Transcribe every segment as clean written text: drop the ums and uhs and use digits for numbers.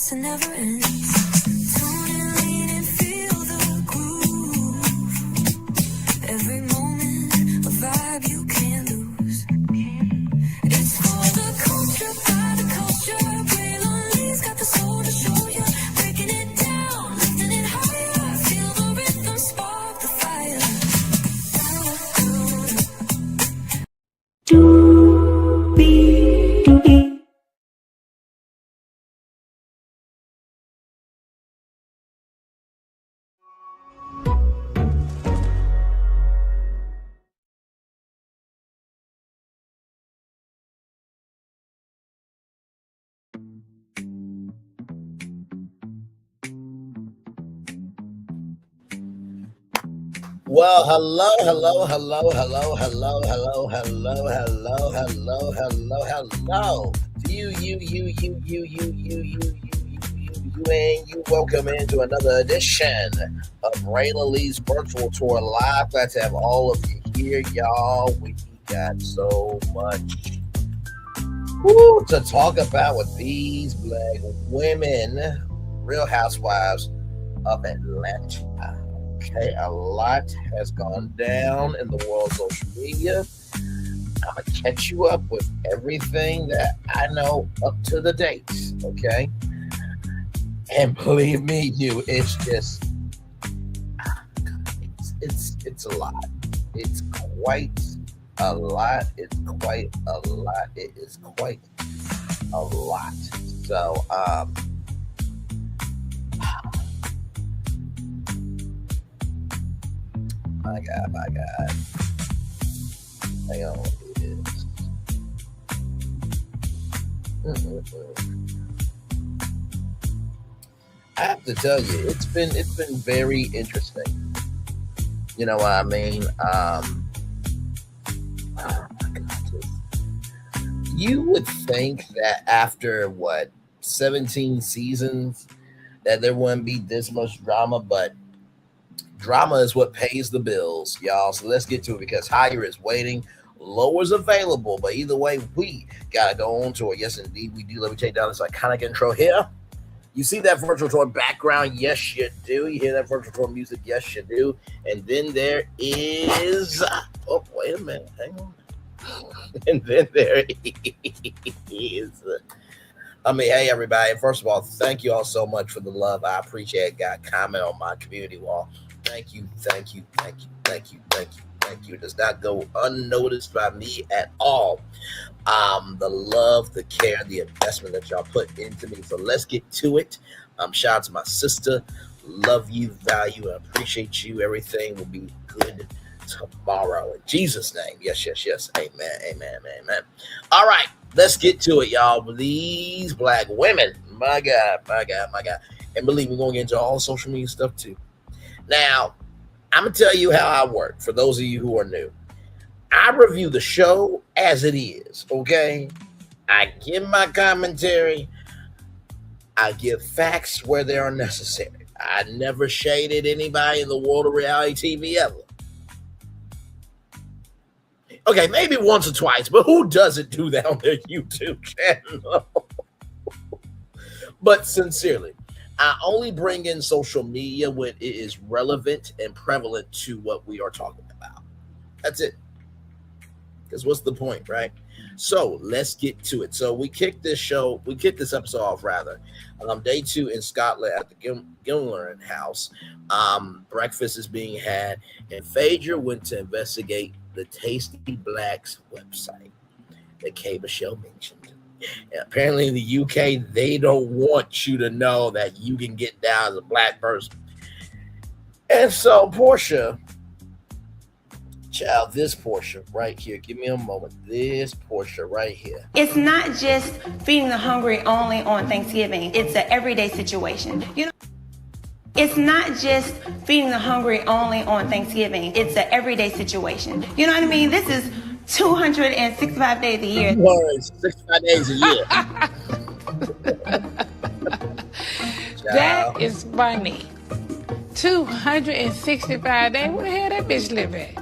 fast and never ends. Tune and lean and feel the groove. Every moment, a vibe you can't lose. It's for the culture, by the culture. Braylon got the soul to show you. Breaking it down, lifting it higher. Feel the rhythm, spark the fire. Well, hello. You. Welcome into another edition of Rayla Lee's virtual tour live. Glad to have all of you here, y'all. We got so much to talk about with these black women, Real Housewives of Atlanta. Okay, a lot has gone down in the world of social media. I'm going to catch you up with everything that I know up to the date, okay? And believe me, it's just, it's a lot. It's quite a lot. It's quite a lot. It is quite a lot. So, my God. Hang on, what it is. I have to tell you, it's been very interesting. You know what I mean? Oh my God. You would think that after 17 seasons that there wouldn't be this much drama, but drama is what pays the bills, y'all. So let's get to it because higher is waiting, lower is available. But either way, we gotta go on tour. Yes, indeed, we do. Let me take down this iconic intro here. You see that virtual tour background? Yes, you do. You hear that virtual tour music? Yes, you do. And then there is. Oh, wait a minute. Hang on. And then there is. Hey, everybody. First of all, thank you all so much for the love. I appreciate it. Got a comment on my community wall. Thank you. It does not go unnoticed by me at all. The love, the care, the investment that y'all put into me. So let's get to it. Shout out to my sister. Love you, value, and appreciate you. Everything will be good tomorrow. In Jesus' name. Yes. Amen. All right. Let's get to it, y'all. These black women. My God. And believe me, we're going to get into all social media stuff too. Now, I'm going to tell you how I work for those of you who are new. I review the show as it is, okay? I give my commentary. I give facts where they are necessary. I never shaded anybody in the world of reality TV ever. Okay, maybe once or twice, but who doesn't do that on their YouTube channel? But sincerely, I only bring in social media when it is relevant and prevalent to what we are talking about. That's it. Because what's the point, right? So let's get to it. So we kicked this episode off rather. Day 2 in Scotland at the Gilliland House. Breakfast is being had, and Phaedra went to investigate the Tasty Blacks website that K. Michelle mentioned. And apparently in the UK, they don't want you to know that you can get down as a black person. And so Portia, child, this Portia right here, give me a moment. This Portia right here. It's not just feeding the hungry only on Thanksgiving. It's an everyday situation. It's not just feeding the hungry only on Thanksgiving. It's an everyday situation. You know what I mean? This is 265 days a year. 65 days a year. That is funny. 265 days. Where the hell that bitch live at?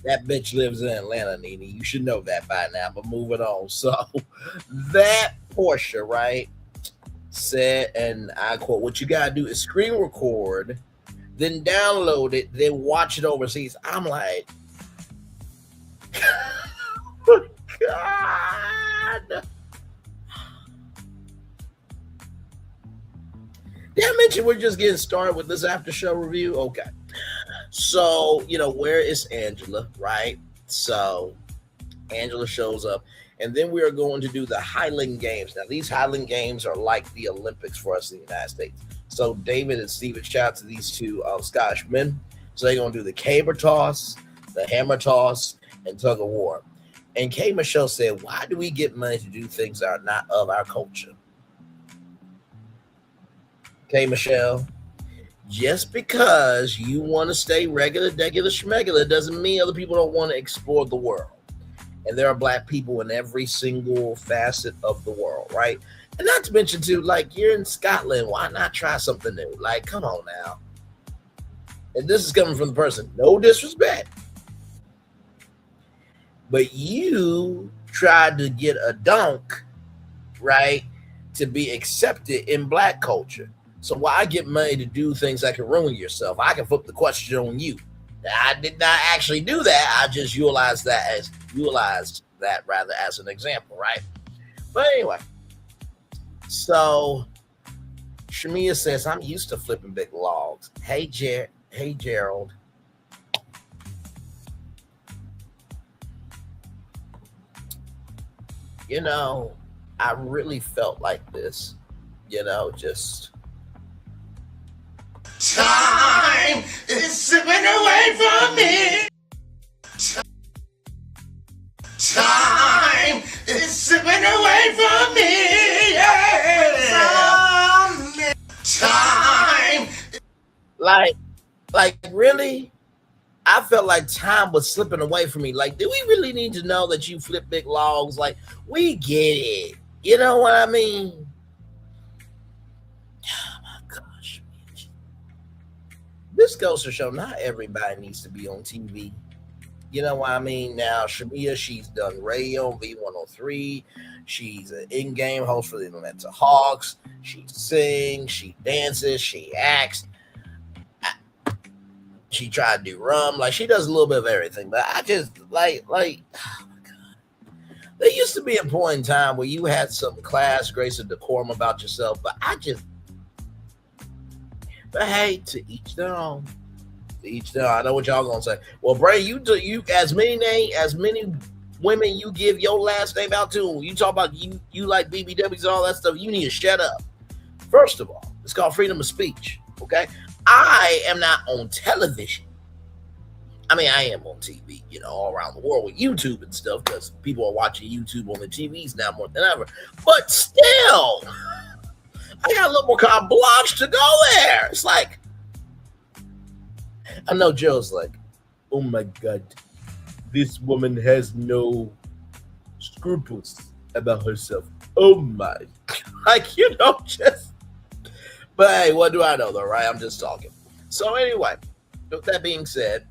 That bitch lives in Atlanta, Nene. You should know that by now, but moving on. So that Portia, right? said, and I quote, "What you gotta do is screen record, then download it, then watch it overseas." I'm like, God. Did I mention we're just getting started with this after show review? Okay. So, where is Angela, right? So, Angela shows up, and then we are going to do the Highland Games. Now, these Highland Games are like the Olympics for us in the United States. So, David and Steven, shout out to these two Scottish men. So, they're going to do the caber toss, the hammer toss, and tug of war. And K. Michelle said, "Why do we get money to do things that are not of our culture?" Okay, Michelle, just because you want to stay regular, schmegular doesn't mean other people don't want to explore the world. And there are black people in every single facet of the world, right? And not to mention, too, like, you're in Scotland. Why not try something new? Like, come on now. And this is coming from the person, no disrespect. But you tried to get a dunk, right, to be accepted in black culture. So why get money to do things that can ruin yourself? I can flip the question on you. I did not actually do that. I just utilized that as an example, right? But anyway, so Shamia says, "I'm used to flipping big logs." Hey, Gerald. I really felt like this, just time is slipping away from me. Time is slipping away from me. Yeah. Time. Like really? I felt like time was slipping away from me. Like, do we really need to know that you flip big logs? Like, we get it. You know what I mean? Oh my gosh. This goes to show not everybody needs to be on TV. You know what I mean? Now, Shamia, she's done radio on V103. She's an in-game host for the Atlanta Hawks. She sings, she dances, she acts. She tried to do rum. Like, she does a little bit of everything. But I just, like, oh my God. There used to be a point in time where you had some class, grace, and decorum about yourself. But hey, to each their own. To each their own. I know what y'all gonna say. Well, Bray, you as many women you give your last name out to. You talk about you like BBWs and all that stuff. You need to shut up. First of all, it's called freedom of speech. Okay, I am not on television. I mean, I am on TV, all around the world with YouTube and stuff, because people are watching YouTube on the TVs now more than ever. But still, I got a little more carte blanche to go there. It's like, I know Joe's like, oh my God, this woman has no scruples about herself. Oh my, just. But hey, what do I know though, right? I'm just talking. So anyway, with that being said,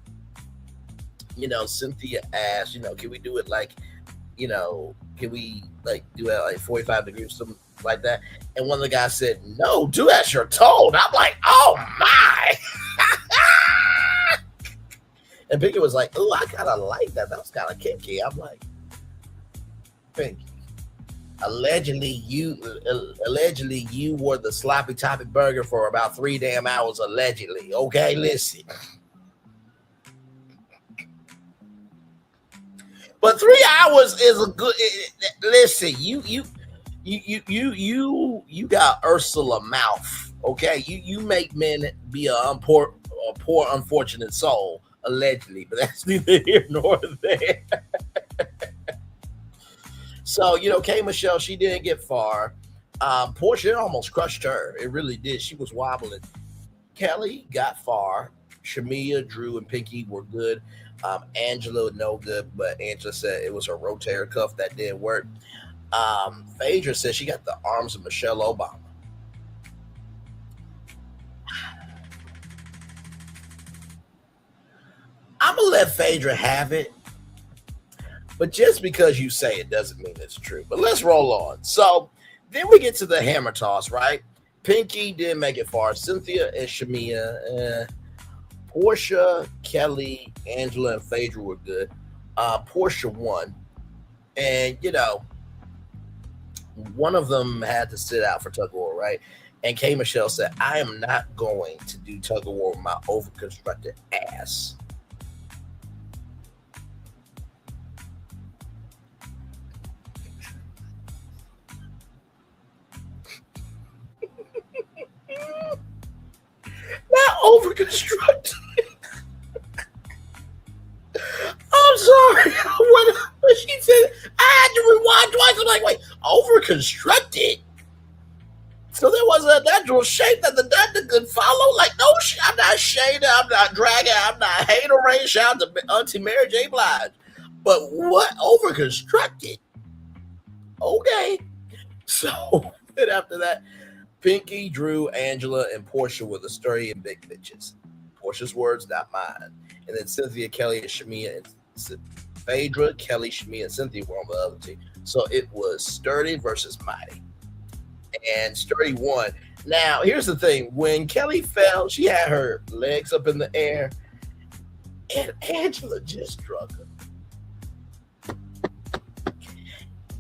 Cynthia asked, can we do it like, can we like do it like 45 degrees, something like that? And one of the guys said, no, do as you're told. I'm like, oh my. And Pinky was like, oh, I kind of like that. That was kind of kinky. I'm like, Pinky, allegedly you were the sloppy toppy burger for about 3 damn hours, allegedly. Okay, listen. But 3 hours is a good. Listen, you got Ursula mouth. Okay, you make men be a poor unfortunate soul, allegedly. But that's neither here nor there. So K Michelle, she didn't get far. Portia almost crushed her. It really did. She was wobbling. Kelly got far. Shamia, Drew, and Pinky were good. Angela, no good, but Angela said it was her rotator cuff that didn't work. Phaedra said she got the arms of Michelle Obama. I'm going to let Phaedra have it. But just because you say it doesn't mean it's true. But let's roll on. So Then we get to the hammer toss, right? Pinky didn't make it far. Cynthia and Shamia, Portia, Kelly, Angela, and Phaedra were good. Portia won. And, one of them had to sit out for tug of war, right? And K. Michelle said, I am not going to do tug of war with my overconstructed ass. Not overconstructed. I'm sorry. When she said, I had to rewind twice. I'm like, wait, overconstructed? So there was a natural shape that the doctor could follow? Like, no, I'm not shading, I'm not dragging, I'm not hater rain. Shout out to Auntie Mary J. Blige. But what? Overconstructed? Okay. So then after that, Pinky, Drew, Angela, and Portia were the sturdy and big bitches. Portia's words, not mine. And then Cynthia, Kelly, and Shamia, and Phaedra, Kelly, Shamia, and Cynthia were on the other team. So it was sturdy versus mighty. And sturdy won. Now, here's the thing. When Kelly fell, she had her legs up in the air, and Angela just drug her.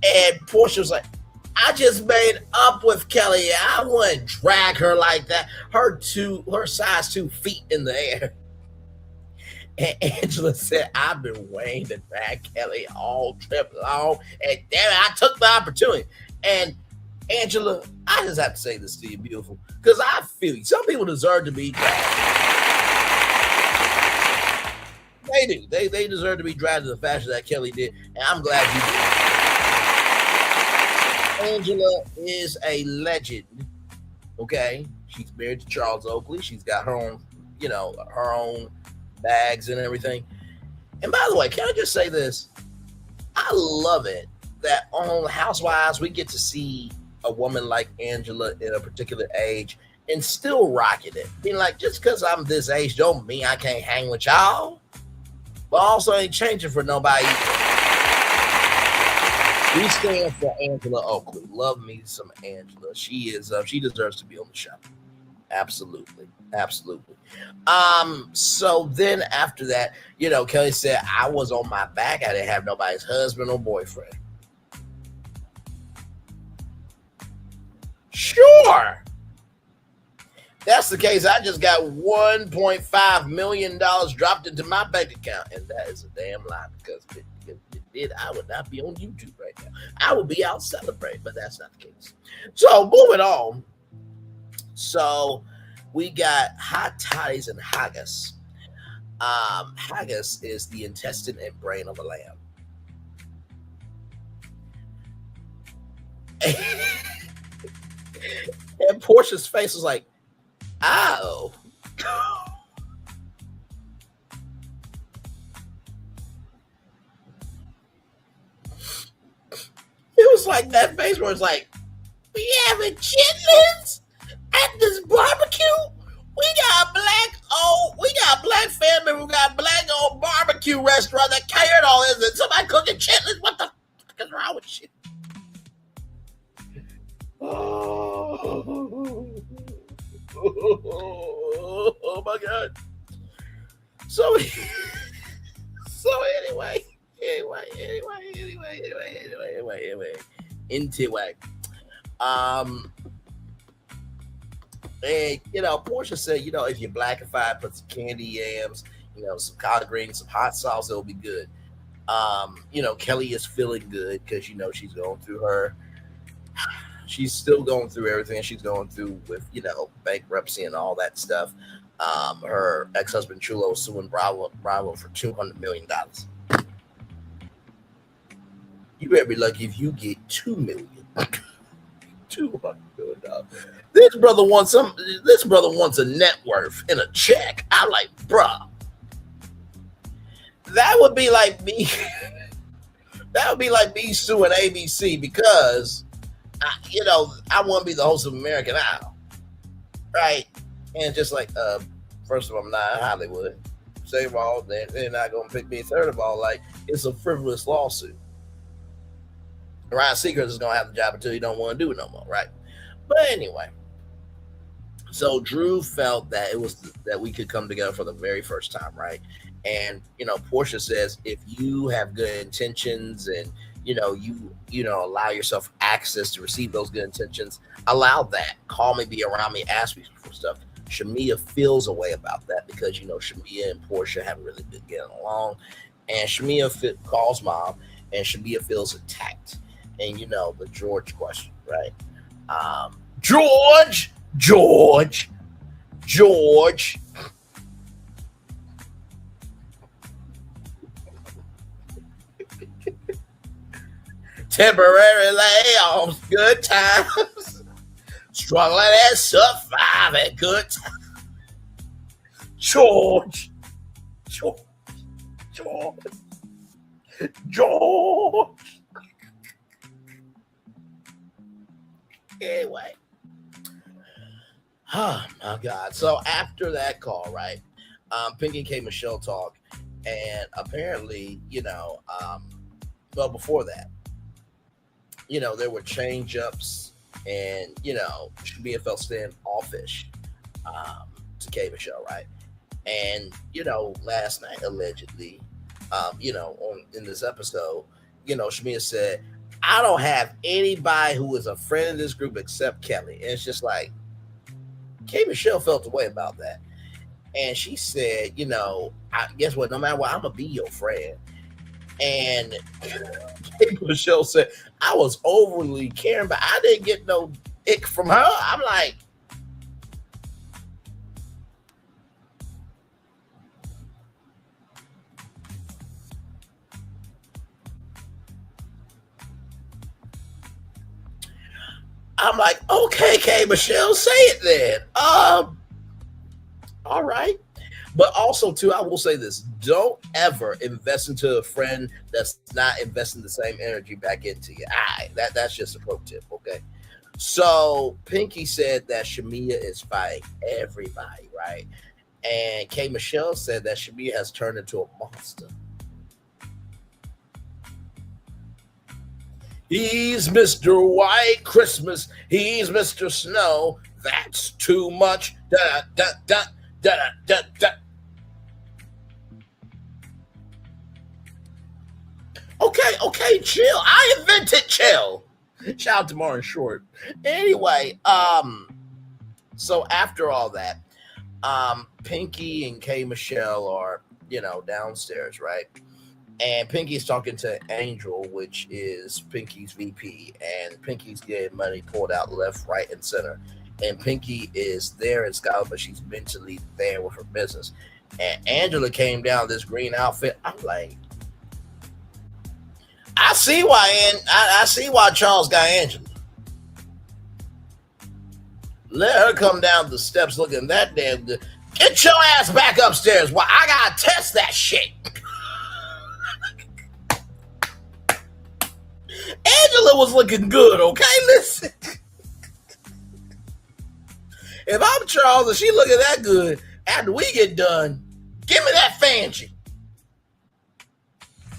And Portia was like, I just made up with Kelly. I wouldn't drag her like that. Her size 2 feet in the air. And Angela said, I've been waiting to drag Kelly all trip long. And damn it, I took the opportunity. And Angela, I just have to say this to you, beautiful, because I feel you. Some people deserve to be dragged. They do. They deserve to be dragged in the fashion that Kelly did. And I'm glad you did. Angela is a legend. Okay, she's married to Charles Oakley. She's got her own, her own bags and everything. And by the way, can I just say this? I love it that on Housewives we get to see a woman like Angela in a particular age and still rocking it. Being like, just because I'm this age don't mean I can't hang with y'all. But also ain't changing for nobody. We stand for Angela Oakley. Love me some Angela. She deserves to be on the show. Absolutely. So then after that, Kelly said, I was on my back. I didn't have nobody's husband or boyfriend. Sure. That's the case. I just got $1.5 million dropped into my bank account. And that is a damn lie, because if it did, I would not be on YouTube right now. I would be out celebrating, but that's not the case. So moving on. So we got hot toddies and haggis. Haggis is the intestine and brain of a lamb. And Portia's face was like, ow. It was like that face where it's like, we having chitlins at this barbecue? We got black family, we got black old barbecue restaurant that catered all this, and somebody cooking chitlins. What the fuck is wrong with you? Oh my God. So anyway. And Portia said, if you're black and fine, put some candy yams, some collard greens, some hot sauce, it'll be good. Kelly is feeling good because she's going through she's still going through everything she's going through with bankruptcy and all that stuff. Her ex-husband Chulo is suing Bravo for $200 million. You better be lucky if you get $2 million. $200 million. This brother wants a net worth and a check. I'm like, bruh. That would be like me. That would be like me suing ABC because I want to be the host of American Idol. Right? And just like, first of all, I'm not in Hollywood. Second of all, they're not going to pick me. Third of all, like, it's a frivolous lawsuit. Ryan Seacrest is gonna have the job until he don't want to do it no more, right? But anyway, so Drew felt that it was that we could come together for the very first time, right? And Portia says if you have good intentions and you allow yourself access to receive those good intentions, allow that. Call me, be around me, ask me for stuff. Shamia feels a way about that because Shamia and Portia haven't really been getting along, and Shamia calls mom, and Shamia feels attacked. And the George question, right? George. Temporary layoffs, good times. Struggling and surviving, good times. George. Anyway. Oh my God. So after that call, right? Pinky and K Michelle talk, and apparently, well, before that, there were change ups, and Shamia felt standoffish to K Michelle, right? And last night allegedly, in this episode, Shamia said, "I don't have anybody who is a friend of this group except Kelly," and it's just like K Michelle felt the way about that, and she said, guess what? No matter what, I'm gonna be your friend. And K Michelle said, "I was overly caring, but I didn't get no ick from her." I'm like, okay, K Michelle, say it then. All right. But also, too, I will say this: don't ever invest into a friend that's not investing the same energy back into you. That's just a pro tip, okay? So Pinky said that Shamia is fighting everybody, right? And K Michelle said that Shamia has turned into a monster. He's Mr. White Christmas. He's Mr. Snow. That's too much. Da da da da da da. Okay, chill. I invented chill. Shout out to Martin Short. Anyway, so after all that, Pinky and K Michelle are, downstairs, right? And Pinky's talking to Angel, which is Pinky's VP, and Pinky's getting money pulled out left, right, and center. And Pinky is there in Scotland, but she's mentally there with her business. And Angela came down this green outfit. I'm like, I see why Charles got Angela. Let her come down the steps looking that damn good. Get your ass back upstairs. Well, I gotta test that shit. Angela was looking good, okay? Listen. If I'm Charles and she looking that good, after we get done, give me that Fangie.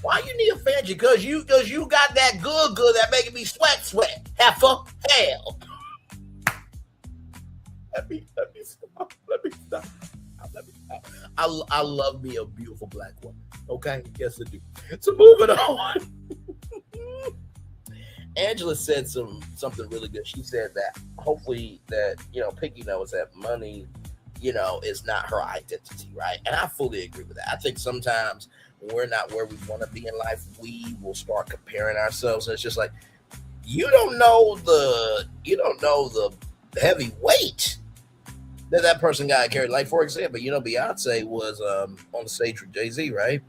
Why you need a Fangie? Because you got that good that making me sweat. Heifer, hell. Let me stop. I love me a beautiful black woman. Okay? Yes, I do. So moving on. Angela said something really good. She said that hopefully that, Pinky knows that money, is not her identity, right? And I fully agree with that. I think sometimes when we're not where we want to be in life, we will start comparing ourselves. And it's just like, you don't know the heavy weight that person got carried. Like, for example, Beyonce was on the stage with Jay-Z, right?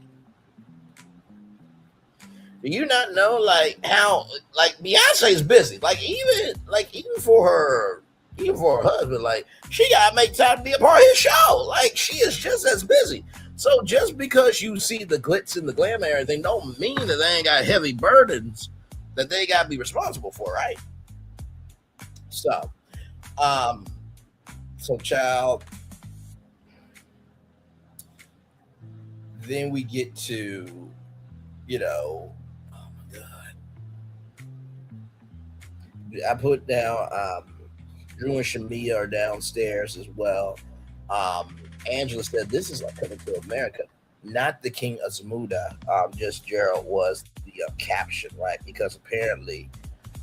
Do you not know how Beyonce is busy? Even for her husband, she gotta make time to be a part of his show. She is just as busy. So just because you see the glitz and the glam and everything, don't mean that they ain't got heavy burdens that they gotta be responsible for, right? So, child. Then we get to, oh my God. I put down Drew and Shamia are downstairs as well. Angela said this is like coming to America, not the King of Zamuda. Just Gerald was the caption, right? Because apparently,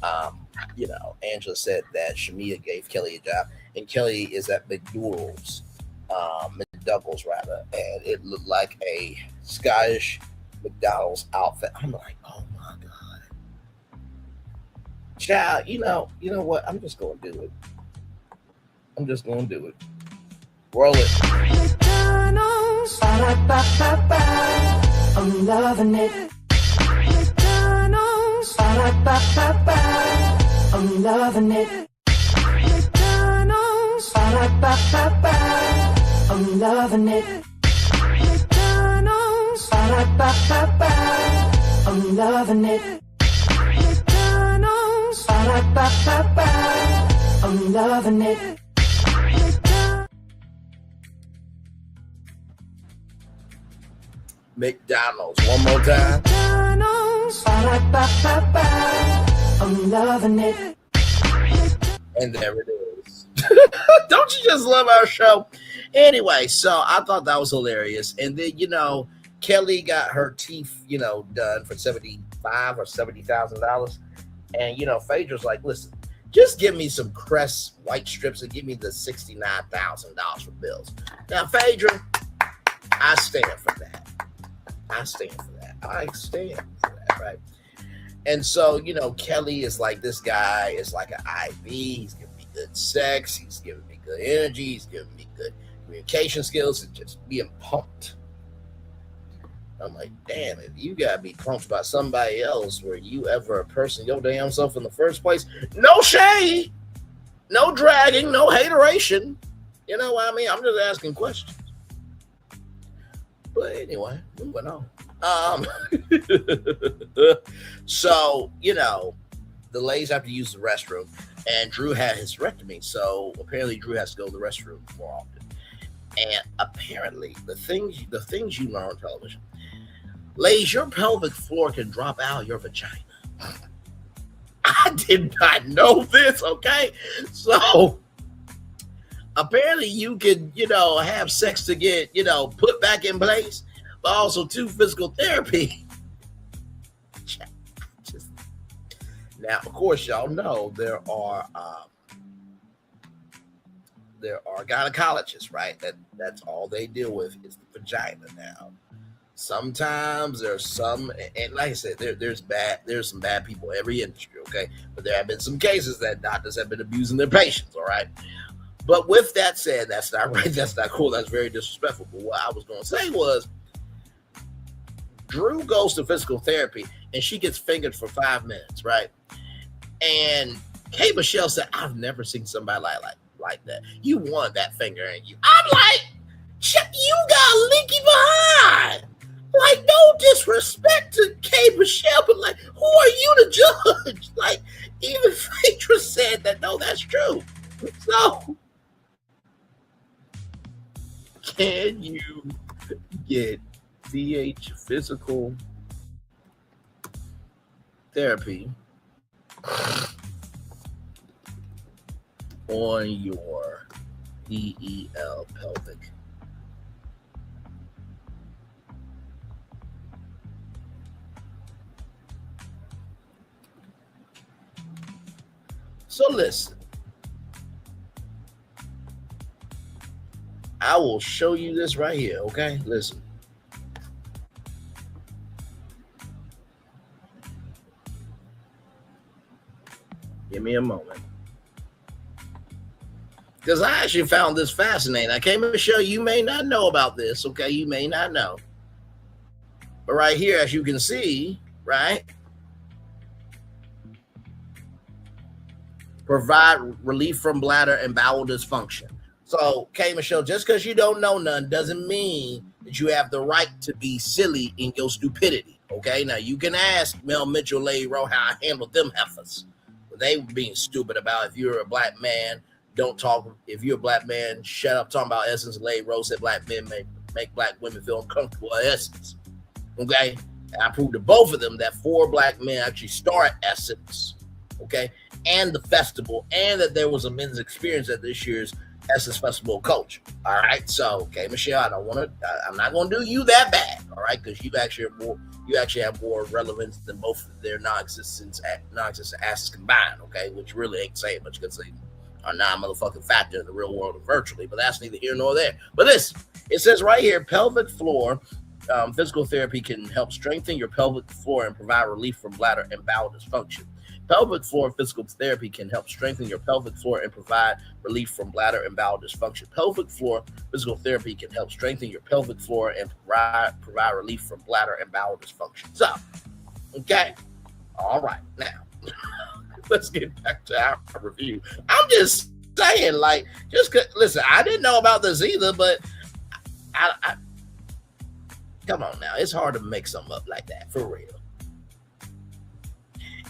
Angela said that Shamia gave Kelly a job, and Kelly is at McDougal's, McDougal's rather, and it looked like a Scottish McDonald's outfit. I'm like, oh my god, child, you know what? I'm just gonna do it. I'm just gonna do it. Roll it. McDonald's, ba-da-ba-ba-ba. I'm loving it. McDonald's, ba-da-ba-ba-ba. I'm loving it. McDonald's, ba-da-ba-ba-ba. I'm loving it. McDonald's, ba-da-ba-ba-ba. I'm loving it. McDonald's, ba-da-ba-ba-ba. I'm loving it. McDonald's, one more time. McDonald's, ba-da-ba-ba-ba. I'm loving it. And there it is. Don't you just love our show? Anyway, so I thought that was hilarious. And then, Kelly got her teeth, done for $75,000 or $70,000. And, Phaedra's like, listen, just give me some Crest white strips and give me the $69,000 for bills. Now, Phaedra, I stand for that. I stand for that, right? And so, Kelly is like, this guy is like an IV. He's giving me good sex. He's giving me good energy. He's giving me good communication skills and just being pumped. I'm like, damn, if you got to be pumped by somebody else, were you ever a person your damn self in the first place? No shade, no dragging, no hateration. You know what I mean? I'm just asking questions. But anyway, moving on. So, the ladies have to use the restroom, and Drew had his hysterectomy, so apparently Drew has to go to the restroom more often. And apparently, the things you learn on television, ladies, your pelvic floor can drop out of your vagina. I did not know this, okay? So apparently you can, have sex to get, put back in place, but also to physical therapy. Now, of course, y'all know there are gynecologists, right? That's all they deal with is the vagina now. Sometimes there's some, and like I said, there's some bad people in every industry, okay? But there have been some cases that doctors have been abusing their patients, all right? But with that said, that's not right. That's not cool. That's very disrespectful. But what I was going to say was, Drew goes to physical therapy and she gets fingered for 5 minutes, right? And K. Michelle said, "I've never seen somebody like that. You want that finger, ain't you?" I'm like, you got leaky behind. Like, no disrespect to K. Michelle, but like, who are you to judge? Like, even Phaedra said that, no, that's true. So, can you get physical therapy on your DEL pelvic? So listen, I will show you this right here, okay? Listen. Give me a moment. Because I actually found this fascinating. I came to show you may not know about this, okay? You may not know. But right here, as you can see, right? Provide relief from bladder and bowel dysfunction. So, K. Michelle, just because you don't know none doesn't mean that you have the right to be silly in your stupidity, okay? Now, you can ask Mel Mitchell, Lady Rowe, how I handled them heifers. They were being stupid about, if you're a black man, don't talk. If you're a black man, shut up talking about Essence. Lady Rose said black men make black women feel uncomfortable at Essence. Okay? And I proved to both of them that 4 black men actually start Essence. Okay? and the festival, and that there was a men's experience at this year's Essence Festival Culture. All right, so okay, Michelle, I'm not going to do you that bad. All right, because you actually have more relevance than both of their non-existent asses combined. Okay, which really ain't saying much because they are not a motherfucking factor in the real world and virtually. But that's neither here nor there. But it says right here, pelvic floor. Physical therapy can help strengthen your pelvic floor and provide relief from bladder and bowel dysfunction. Pelvic floor physical therapy can help strengthen your pelvic floor and provide relief from bladder and bowel dysfunction. Pelvic floor physical therapy can help strengthen your pelvic floor and provide relief from bladder and bowel dysfunction. So, okay, all right, now let's get back to our review. I'm just saying, like, listen, I didn't know about this either, but I come on now. It's hard to make something up like that, for real.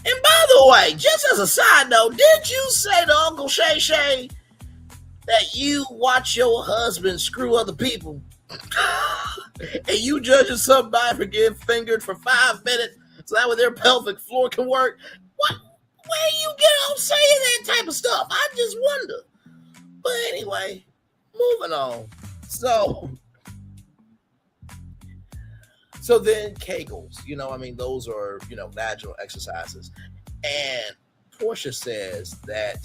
And by the way, just as a side note, did you say to Uncle Shay Shay that you watch your husband screw other people and you judging somebody for getting fingered for 5 minutes so that way their pelvic floor can work? Where you get on saying that type of stuff? I just wonder. But anyway, moving on. So then Kegels, those are, vaginal exercises. And Portia says that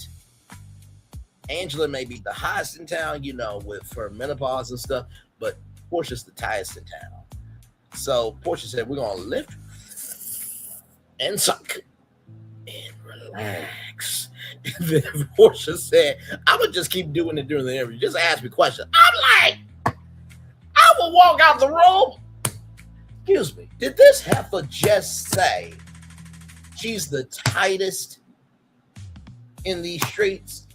Angela may be the hottest in town, with her menopause and stuff, but Portia's the tightest in town. So Portia said, we're going to lift and suck and relax. And then Portia said, I would just keep doing it during the interview. Just ask me questions. I'm like, I will walk out the room. Excuse me, did this heifer just say she's the tightest in these streets?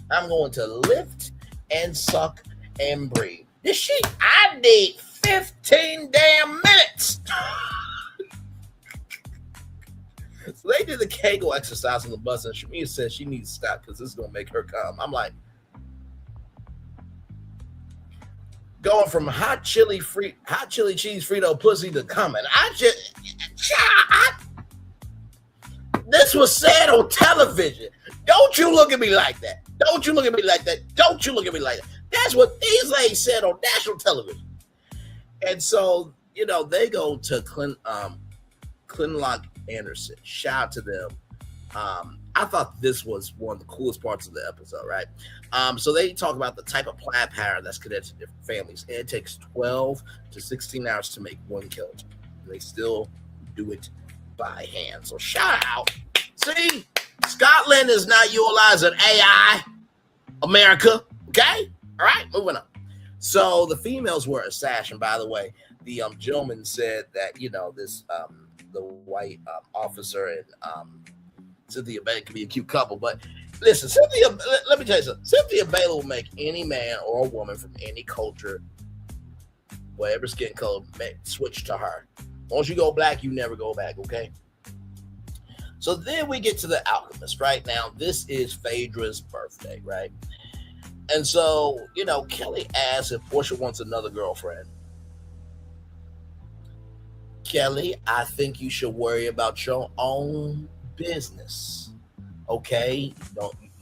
I'm going to lift and suck and breathe. I need 15 damn minutes. So they did the Kegel exercise on the bus, and Shamia says she needs to stop because this is going to make her come. I'm like, going from hot chili cheese Frito pussy to coming. This was said on television. Don't you look at me like that. Don't you look at me like that. Don't you look at me like that. That's what these ladies said on national television. And so, they go to Clinlock Anderson. Shout out to them. I thought this was one of the coolest parts of the episode, right? So they talk about the type of plaid pattern that's connected to different families. And it takes 12 to 16 hours to make one kilt. They still do it by hand. So shout out. See, Scotland is not utilizing AI. America, okay? All right, moving on. So the females were a sash. And by the way, the gentleman said that, this the white officer and Cynthia Bailey could be a cute couple, but listen, Cynthia, let me tell you something. Cynthia Bailey will make any man or a woman from any culture, whatever skin color, switch to her. Once you go black, you never go back, okay? So then we get to the Alchemist. Right now, this is Phaedra's birthday, right? And so, Kelly asks if Portia wants another girlfriend. Kelly, I think you should worry about your own business, okay?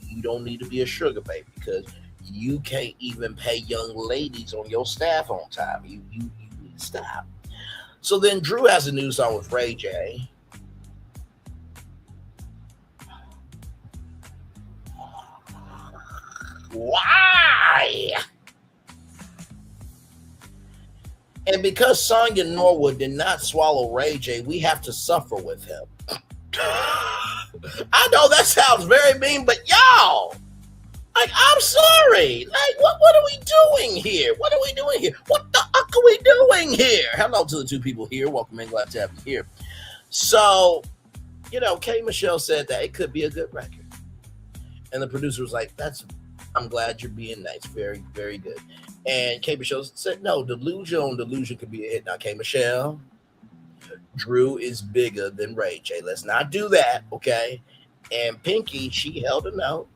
You don't need to be a sugar baby because you can't even pay young ladies on your staff on time. You need to stop. So then Drew has a new song with Ray J. Why? And because Sonya Norwood did not swallow Ray J, we have to suffer with him. I know that sounds very mean, but y'all, like, I'm sorry. Like, what are we doing here? What are we doing here? What the fuck are we doing here? Hello to the two people here. Welcome in. Glad to have you here. So, K. Michelle said that it could be a good record. And the producer was like, I'm glad you're being nice. Very, very good. And K. Michelle said, no, Delusion on Delusion could be a hit. Now, K. Michelle, Drew is bigger than Ray J. Let's not do that, okay? And Pinky, she held a note.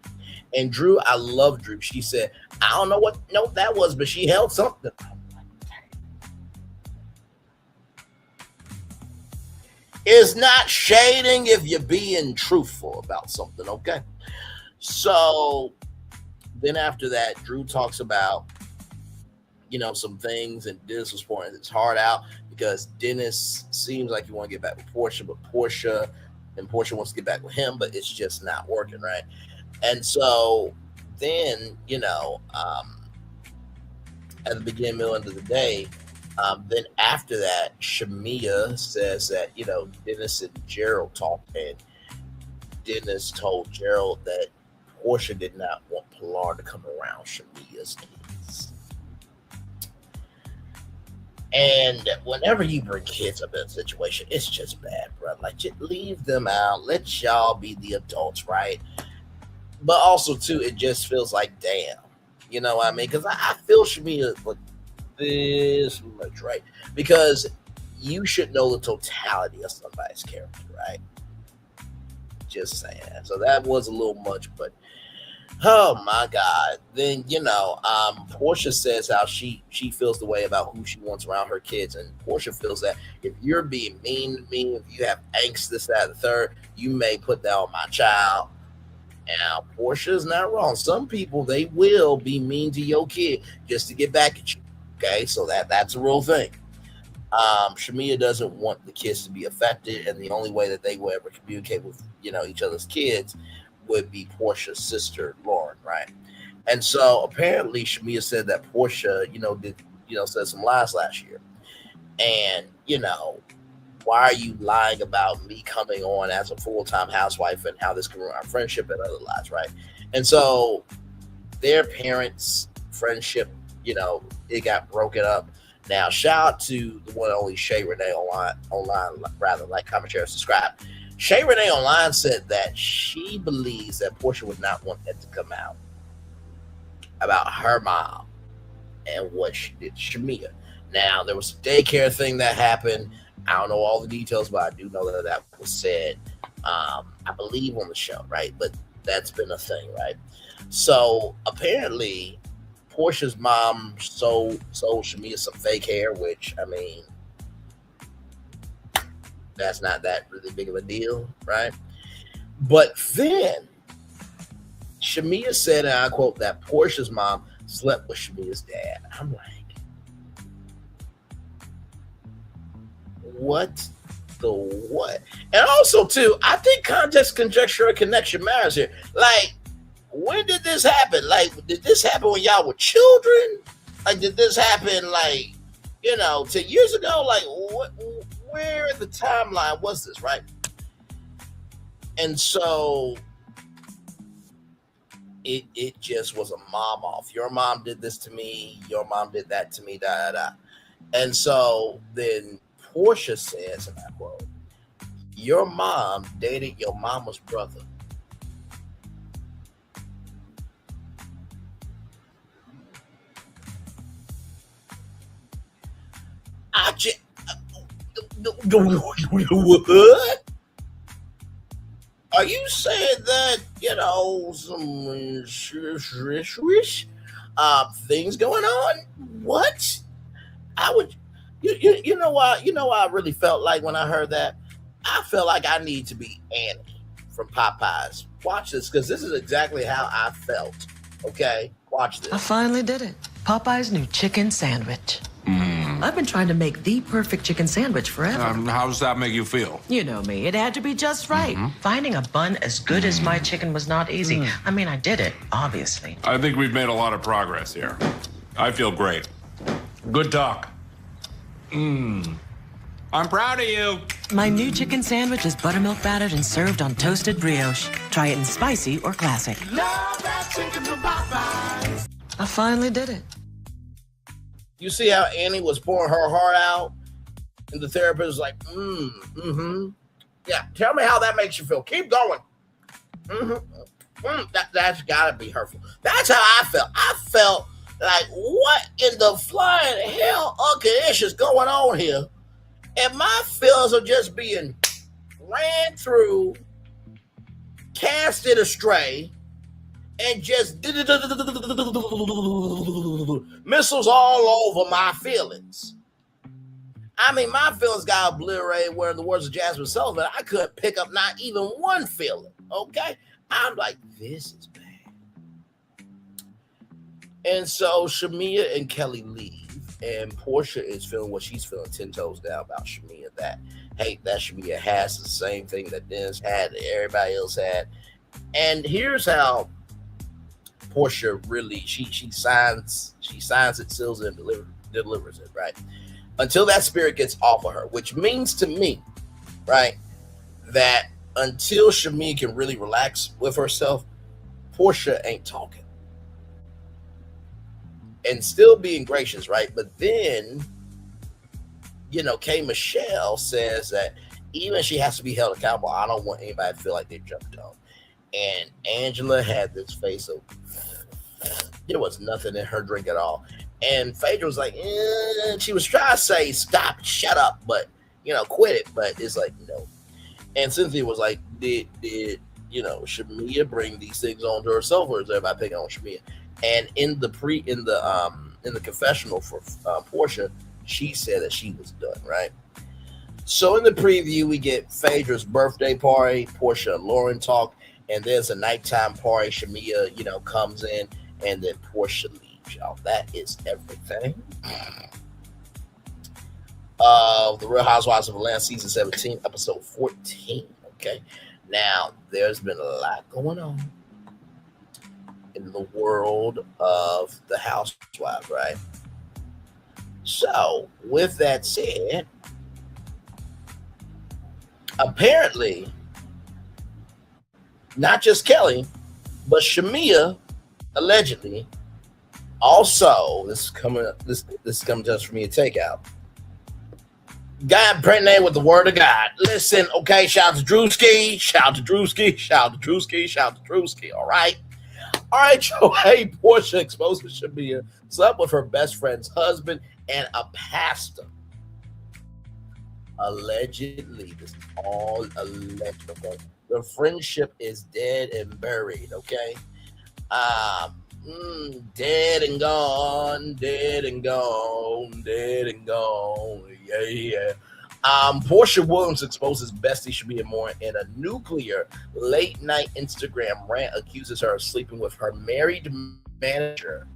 And Drew, I love Drew. She said, I don't know what note that was, but she held something. It's not shading if you're being truthful about something, okay? So then after that, Drew talks about, some things, and Dennis was pouring his heart out because Dennis seems like he want to get back with Portia, but Portia wants to get back with him, but it's just not working, right? And so then, at the beginning, middle, end of the day, then after that, Shamia says that, Dennis and Gerald talked, and Dennis told Gerald that Portia did not want Pilar to come around Shamia's kids. And whenever you bring kids up in a situation, it's just bad, bro. Like, just leave them out. Let y'all be the adults, right? But also, too, it just feels like, damn. You know what I mean? Because I feel Shamia like this much, right? Because you should know the totality of somebody's character, right? Just saying. So that was a little much, but oh my God. Then, Portia says how she feels the way about who she wants around her kids. And Portia feels that if you're being mean to me, if you have angst, this, that, and the third, you may put that on my child. Now, Portia's not wrong. Some people, they will be mean to your kid just to get back at you. Okay, so that's a real thing. Shamia doesn't want the kids to be affected, and the only way that they will ever communicate with, each other's kids would be Portia's sister, Lauren, right? And so apparently Shamia said that Portia, said some lies last year. And, why are you lying about me coming on as a full-time housewife and how this can ruin our friendship and other lies, right? And so their parents' friendship, it got broken up. Now, shout out to the one and only Shay Renee online, rather, like, comment, share, subscribe. Shay Renee online said that she believes that Portia would not want that to come out about her mom and what she did to Shamia. Now, there was a daycare thing that happened. I don't know all the details, but I do know that was said, I believe, on the show, right? But that's been a thing, right? So apparently, Portia's mom sold Shamia some fake hair, which, I mean, that's not that really big of a deal, right? But then Shamia said, and I quote, that Portia's mom slept with Shamia's dad. I'm like, what the what? And also, too, I think context, conjecture, and connection matters here. Like, when did this happen? Like, did this happen when y'all were children? Like, did this happen, like, 10 years ago? Like, where in the timeline was this, right? And so it just was a mom off. Your mom did this to me. Your mom did that to me, da, da, da. And so then Portia says, and I quote, your mom dated your mama's brother. What? Are you saying that, some things going on? What? I would, you know why I really felt like when I heard that? I felt like I need to be Annie from Popeyes. Watch this, because this is exactly how I felt. Okay? Watch this. I finally did it. Popeye's new chicken sandwich. I've been trying to make the perfect chicken sandwich forever. How does that make you feel? You know me. It had to be just right. Finding a bun as good as my chicken was not easy. I mean, I did it, obviously. I think we've made a lot of progress here. I feel great. Good talk. I'm proud of you. My new chicken sandwich is buttermilk battered and served on toasted brioche. Try it in spicy or classic. Love that chicken from Popeyes. I finally did it. You see how Annie was pouring her heart out? And the therapist was like, yeah, tell me how that makes you feel. Keep going. That's got to be hurtful. That's how I felt. I felt like, what in the flying hell, Uncle Ish, is going on here? And my feelings are just being ran through, casted astray, and just missiles all over my feelings. I mean, my feelings got obliterated where, in the words of Jasmine Sullivan, I couldn't pick up not even one feeling. Okay. I'm like, this is bad. And so Shamia and Kelly leave, and Portia is feeling what she's feeling 10 toes down about Shamia. That hate that Shamia has the same thing that Dennis had, that everybody else had. And here's how Portia really she signs it, seals it, and delivers it, right? Until that spirit gets off of her, which means to me, right, that until Shamia can really relax with herself, Portia ain't talking. And still being gracious, right? But then, K. Michelle says that even she has to be held accountable, I don't want anybody to feel like they jumped on. And Angela had this face of, there was nothing in her drink at all. And Phaedra was like, she was trying to say, stop, shut up, but, quit it. But it's like, no. And Cynthia was like, did Shamia bring these things onto herself, or is everybody picking on Shamia? And in the confessional for Portia, she said that she was done, right? So in the preview, we get Phaedra's birthday party, Portia and Lauren talk, and there's a nighttime party. Shamia, comes in, and then Portia leaves. Y'all, that is everything. The Real Housewives of Atlanta, season 17, episode 14. Okay, now there's been a lot going on in the world of the Housewives, right? So, with that said, apparently, not just Kelly, but Shamia, allegedly, also, this is coming just for me to take out. God pregnant with the word of God. Listen, okay, shout out to Drewski, all right? All right, Joe. Hey, Portia exposes Shamia slept with her best friend's husband and a pastor. Allegedly, this is all alleged. Okay, the friendship is dead and buried. Okay, dead and gone. Yeah. Portia Williams exposes bestie Shamia Moore in a nuclear late night Instagram rant, accuses her of sleeping with her married manager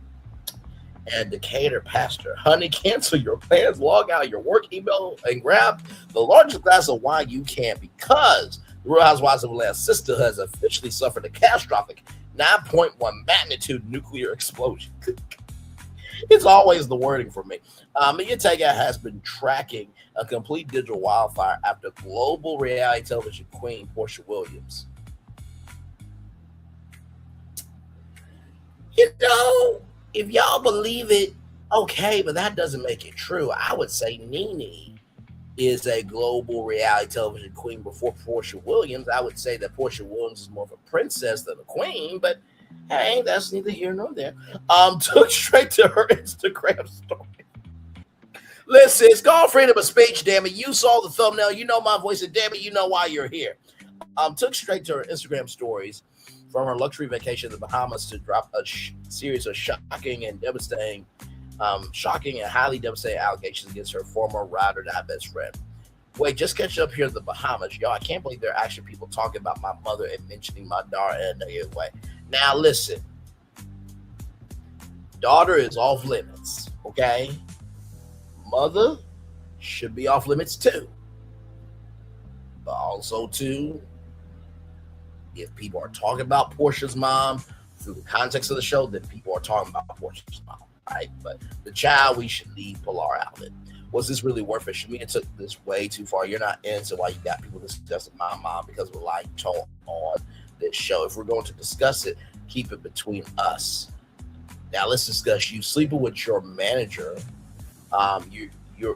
and Decatur pastor. Honey, cancel your plans, log out your work email, and grab the largest glass of wine you can, because the Real Housewives of Atlanta sister has officially suffered a catastrophic 9.1 magnitude nuclear explosion. It's always the wording for me. Mia Tega has been tracking a complete digital wildfire after global reality television queen Portia Williams. If y'all believe it, okay, but that doesn't make it true. I would say Nene is a global reality television queen before Portia Williams. I would say that Portia Williams is more of a princess than a queen, but hey, that's neither here nor there. Took straight to her Instagram story. Listen, it's called freedom of speech, damn it. You saw the thumbnail, you know my voice, and damn it, you know why you're here. Took straight to her Instagram stories from her luxury vacation in the Bahamas to drop a series of shocking and highly devastating allegations against her former ride or die best friend. Wait, just catch up here in the Bahamas. Y'all, I can't believe there are actually people talking about my mother and mentioning my daughter in a negative way. Now, listen. Daughter is off limits, okay? Mother should be off limits too. But also, too, if people are talking about Portia's mom through the context of the show, then people are talking about Portia's mom, right? But the child, we should leave Pilar out of it. Was this really worth it? Shamia took this way too far. You're not into why you got people discussing my mom because of a lie you told on this show. If we're going to discuss it, keep it between us. Now let's discuss you sleeping with your manager,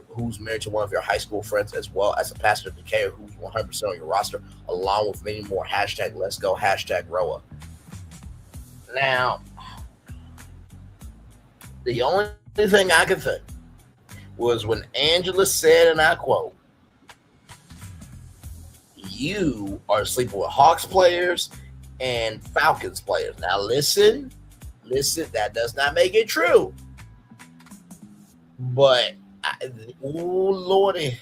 who's married to one of your high school friends, as well as a pastor of Decatur who's 100% on your roster, along with many more. Hashtag let's go, hashtag Roa. Now, the only thing I could think was when Angela said, and I quote, "You are sleeping with Hawks players and Falcons players." Now listen, that does not make it true. But Oh Lordy.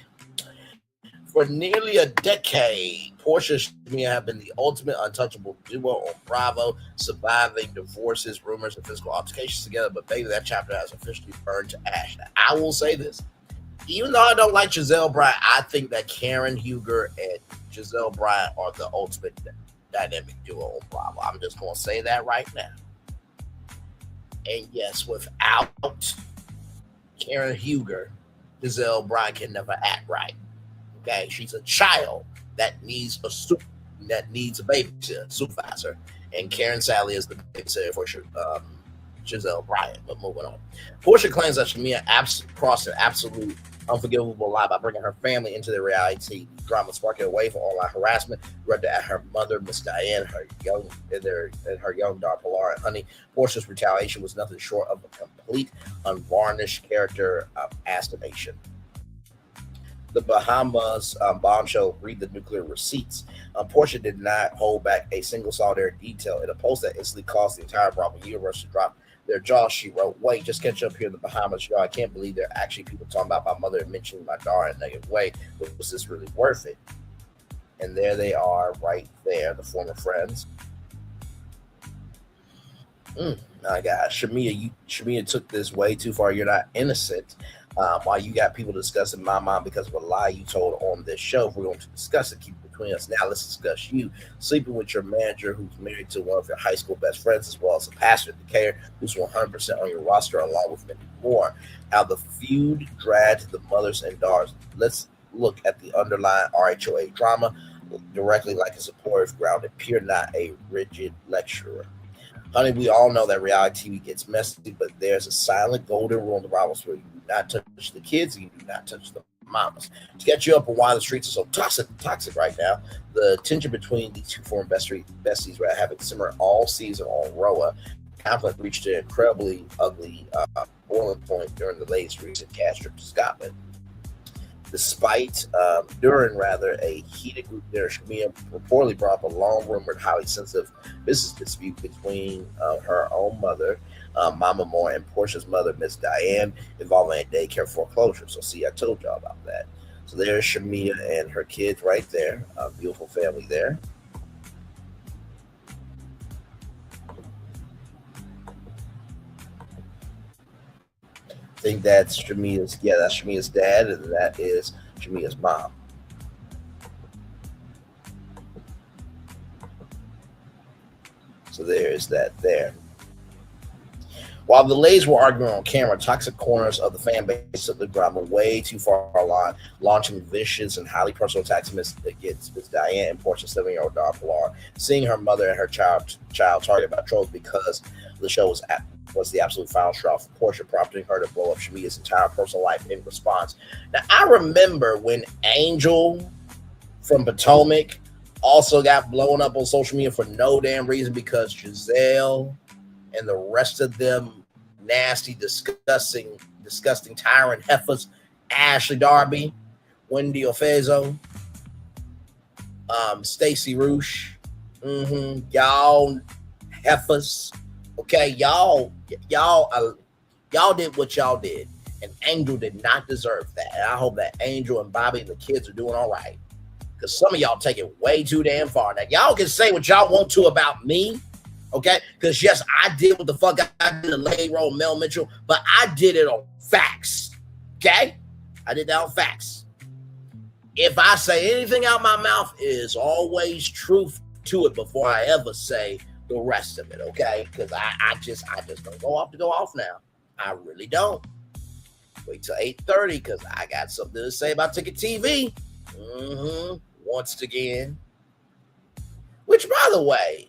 For nearly a decade, Portia and Shamia have been the ultimate untouchable duo on Bravo, surviving divorces, rumors, and physical altercations together. But baby, that chapter has officially burned to ash. Now, I will say this. Even though I don't like Giselle Bryant, I think that Karen Huger and Giselle Bryant are the ultimate dynamic duo on Bravo. I'm just going to say that right now. And yes, without Karen Huger, Giselle Bryant can never act right. Okay, she's a child that needs a babysitter, supervisor, and Karen Sally is the babysitter for Giselle Bryant. But moving on, Portia claims that Shamia crossed an absolute unforgivable lie by bringing her family into the reality drama, sparking a wave for online harassment directed at her mother, Miss Diane, her young daughter Pilar. And honey, Portia's retaliation was nothing short of a complete, unvarnished character assassination. The Bahamas bombshell read the nuclear receipts. Portia did not hold back a single solitary detail in a post that instantly caused the entire Bravo universe to drop their jaws. She wrote, "Wait, just catch up here in the Bahamas, y'all. I can't believe there are actually people talking about my mother and mentioning my daughter in a negative way. Was this really worth it?" And there they are, right there, the former friends. My God, Shamia took this way too far. You're not innocent. While you got people discussing my mom because of a lie you told on this show, we're going to discuss it. Keep it between us. Now let's discuss you sleeping with your manager, who's married to one of your high school best friends, as well as a pastor at the care, who's 100% on your roster, along with many more. How the feud dragged the mothers and daughters. Let's look at the underlying RHOA drama directly, like a supportive, grounded peer, not a rigid lecturer. Honey, we all know that reality TV gets messy, but there's a silent golden rule in the Bible where you do not touch the kids and you do not touch the mamas. To get you up on why the streets are so toxic right now, the tension between these two former besties were having simmered all season on Roa. Conflict reached an incredibly ugly boiling point during the latest recent cast trip to Scotland. During a heated group dinner, Shamia reportedly brought up a long-rumored, highly sensitive business dispute between her own mother, Mama Moore, and Portia's mother, Miss Diane, involving a daycare foreclosure. So, see, I told y'all about that. So there's Shamia and her kids right there, a beautiful family there. I think that's Shamia's dad, and that is Shamia's mom. So there's that there. While the ladies were arguing on camera, toxic corners of the fan base took the drama way too far along, launching vicious and highly personal attacks against Miss Diane and Portia's 7-year-old daughter Pilar, seeing her mother and her child targeted by trolls because the show was the absolute final straw for Portia, prompting her to blow up Shamia's entire personal life in response. Now, I remember when Angel from Potomac also got blown up on social media for no damn reason because Giselle and the rest of them nasty, disgusting tyrant heifers, Ashley Darby, Wendy Ofezo, Stacey Roosh, y'all heifers. Okay, y'all did what y'all did, and Angel did not deserve that. And I hope that Angel and Bobby and the kids are doing all right, because some of y'all take it way too damn far. Now, y'all can say what y'all want to about me, okay? Because, yes, I did what the fuck I did to Lady Roll Mel Mitchell, but I did it on facts, okay? I did that on facts. If I say anything out my mouth, is always truth to it before I ever say the rest of it, okay? Because I just don't go off now. I really don't. Wait till 8:30 because I got something to say about Ticket TV. Once again. Which, by the way,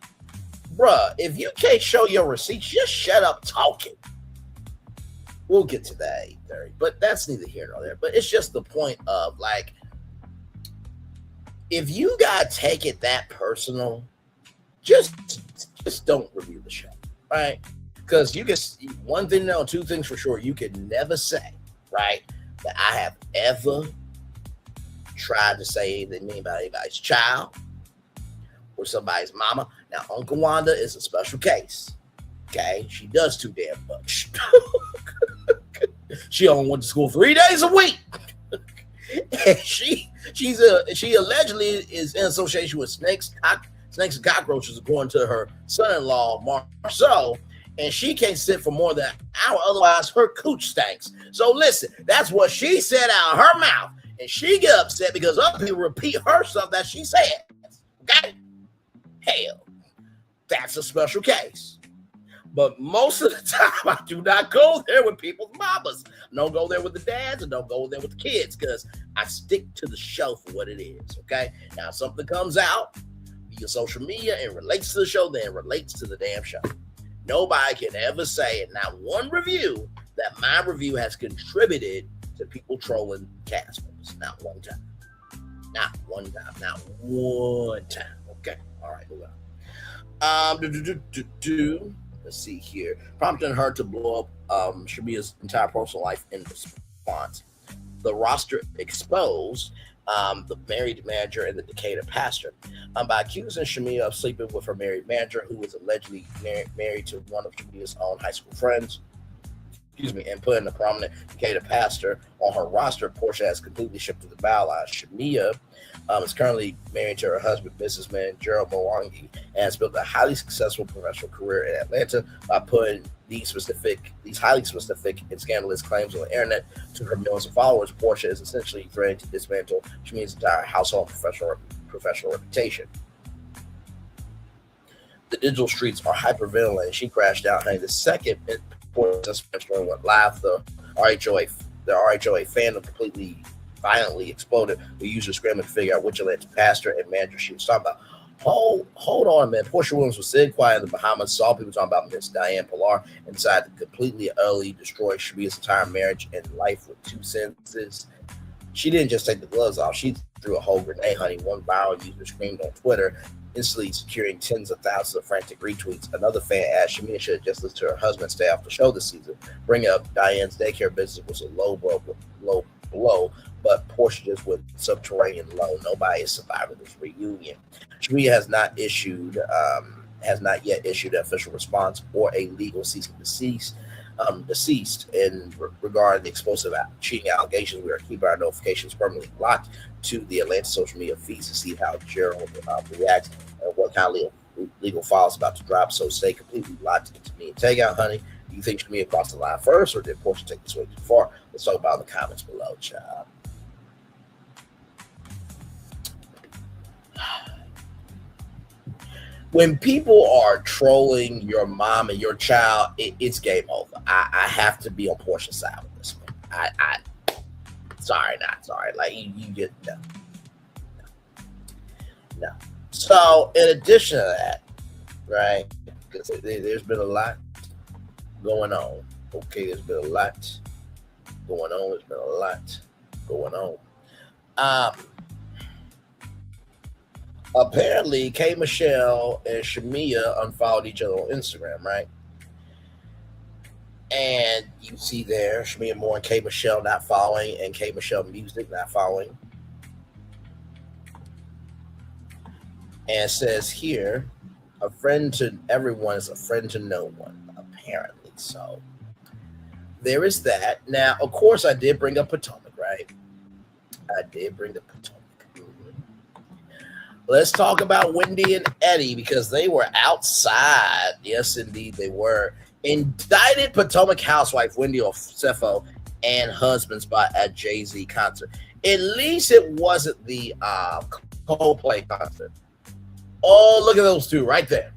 bruh, if you can't show your receipts, just shut up talking. We'll get to that 8:30, but that's neither here nor there. But it's just the point of, like, if you gotta take it that personal, just don't review the show, right? Because you can, one thing, no, two things for sure, you can never say, right, that I have ever tried to say anything about anybody's child or somebody's mama. Now, Uncle Wanda is a special case, okay? She does too damn much. She only went to school 3 days a week. And she allegedly is in association with snakes and cockroaches, according to her son-in-law, Marcel, and she can't sit for more than an hour, otherwise her cooch stinks. So listen, that's what she said out of her mouth, and she get upset because other people repeat her stuff that she said. Okay? Hell, that's a special case. But most of the time, I do not go there with people's mamas. I don't go there with the dads, and don't go there with the kids, because I stick to the show for what it is, okay? Now, if something comes out via social media and relates to the show, then it relates to the damn show. Nobody can ever say in not one review that my review has contributed to people trolling cast members. Not one time. Not one time. Not one time. Okay. All right. Move on. Let's see here. Prompting her to blow up Shamia's entire personal life in response. The roster exposed the married manager and the Decatur pastor by accusing Shamia of sleeping with her married manager, who was allegedly married to one of Shamia's own high school friends. And putting the prominent Decatur pastor on her roster. Portia has completely shifted the byline. Shamia is currently married to her husband, businessman Gerald Mwangi, and has built a highly successful professional career in Atlanta by putting these highly specific and scandalous claims on the internet to her millions of followers. Portia is essentially threatening to dismantle Shamia's entire household professional reputation. The digital streets are hypervigilant, and she crashed out. The second suspension went live. The RHOA fandom completely violently exploded, with users scrambling to figure out which Atlanta pastor and manager she was talking about. Hold on, man. Portia Williams was sitting quiet in the Bahamas, saw people talking about Miss Diane Pilar, and decided to completely utterly destroy Shamia's entire marriage and life with 2 sentences. She didn't just take the gloves off. She threw a whole grenade, honey. One viral user screamed on Twitter, instantly securing tens of thousands of frantic retweets. Another fan asked Shamia should have just listened to her husband stay off the show this season. Bringing up Diane's daycare business was a low blow, but Portia just went subterranean low. Nobody is surviving this reunion. Shamia has not yet issued an official response or a legal cease and deceased in regard to the explosive cheating allegations. We are keeping our notifications permanently locked to the Atlanta social media feeds to see how Gerald reacts and what kind of legal files about to drop. So stay completely locked into me and take out, honey. Do you think Shamia crossed the line first, or did Portia take this way too far? Let's talk about it in the comments below, child. When people are trolling your mom and your child, it's game over. I have to be on Portia's side with this one. Sorry. Like you just no. So in addition to that, right? Because there's been a lot going on. Okay, there's been a lot going on. There's been a lot going on. Apparently, K. Michelle and Shamia unfollowed each other on Instagram, right? And you see there, Shamia Moore and K. Michelle not following, and K. Michelle Music not following. And it says here, a friend to everyone is a friend to no one, apparently. So there is that. Now, of course, I did bring up Potomac, right? I did bring up Potomac. Let's talk about Wendy and Eddie, because they were outside. Yes, indeed, they were. Indicted Potomac housewife Wendy Osefo and husband spot at Jay-Z concert. At least it wasn't the Coldplay concert. Oh, look at those two right there.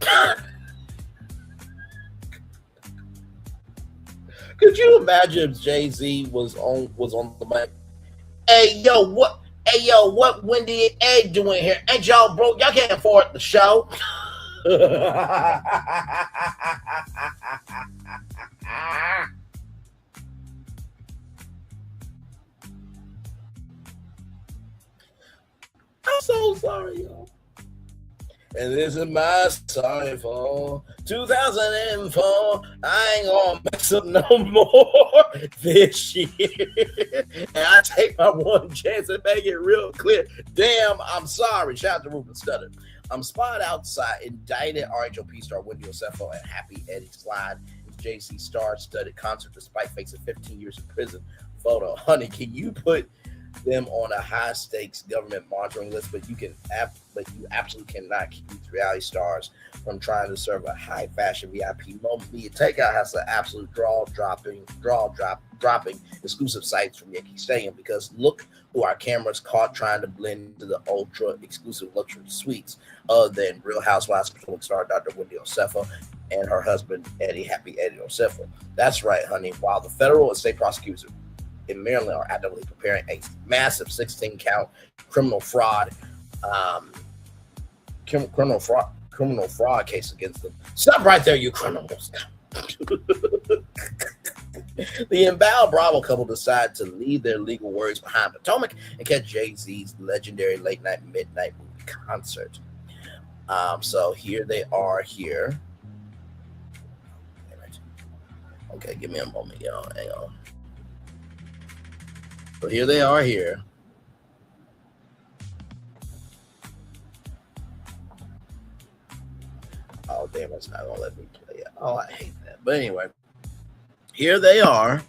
Could you imagine if Jay-Z was on the mic? Hey, yo, what Wendy and Ed doing here? Ain't y'all broke? Y'all can't afford the show. I'm so sorry, y'all. And this is my sorry for 2004. I ain't gonna mess up no more this year. And I take my one chance and make it real clear. Damn, I'm sorry. Shout out to Ruben Studdard. I'm spotted outside indicted RHOP star Wendy Osefo and Happy Eddie slide Jay-Z star-studded concert despite facing 15 years in prison. Photo, honey, can you put them on a high-stakes government monitoring list? But you absolutely cannot keep these reality stars from trying to serve a high-fashion VIP moment. The Takeout has an absolute draw-dropping exclusive sites from Yankee Stadium, because look who our cameras caught trying to blend into the ultra-exclusive luxury suites, other than Real Housewives star Dr. Wendy Osefo and her husband, Eddie Osefo. That's right, honey. While the federal and state prosecutors in Maryland are actively preparing a massive 16-count criminal fraud case against them. Stop right there, you criminals. The Embao Bravo couple decided to leave their legal worries behind Potomac and catch Jay-Z's legendary late-night midnight movie concert. So here they are here. Okay, give me a moment, y'all. Hang on. So here they are here. Oh, damn, it's not gonna let me play it. Oh, I hate that. But anyway, here they are.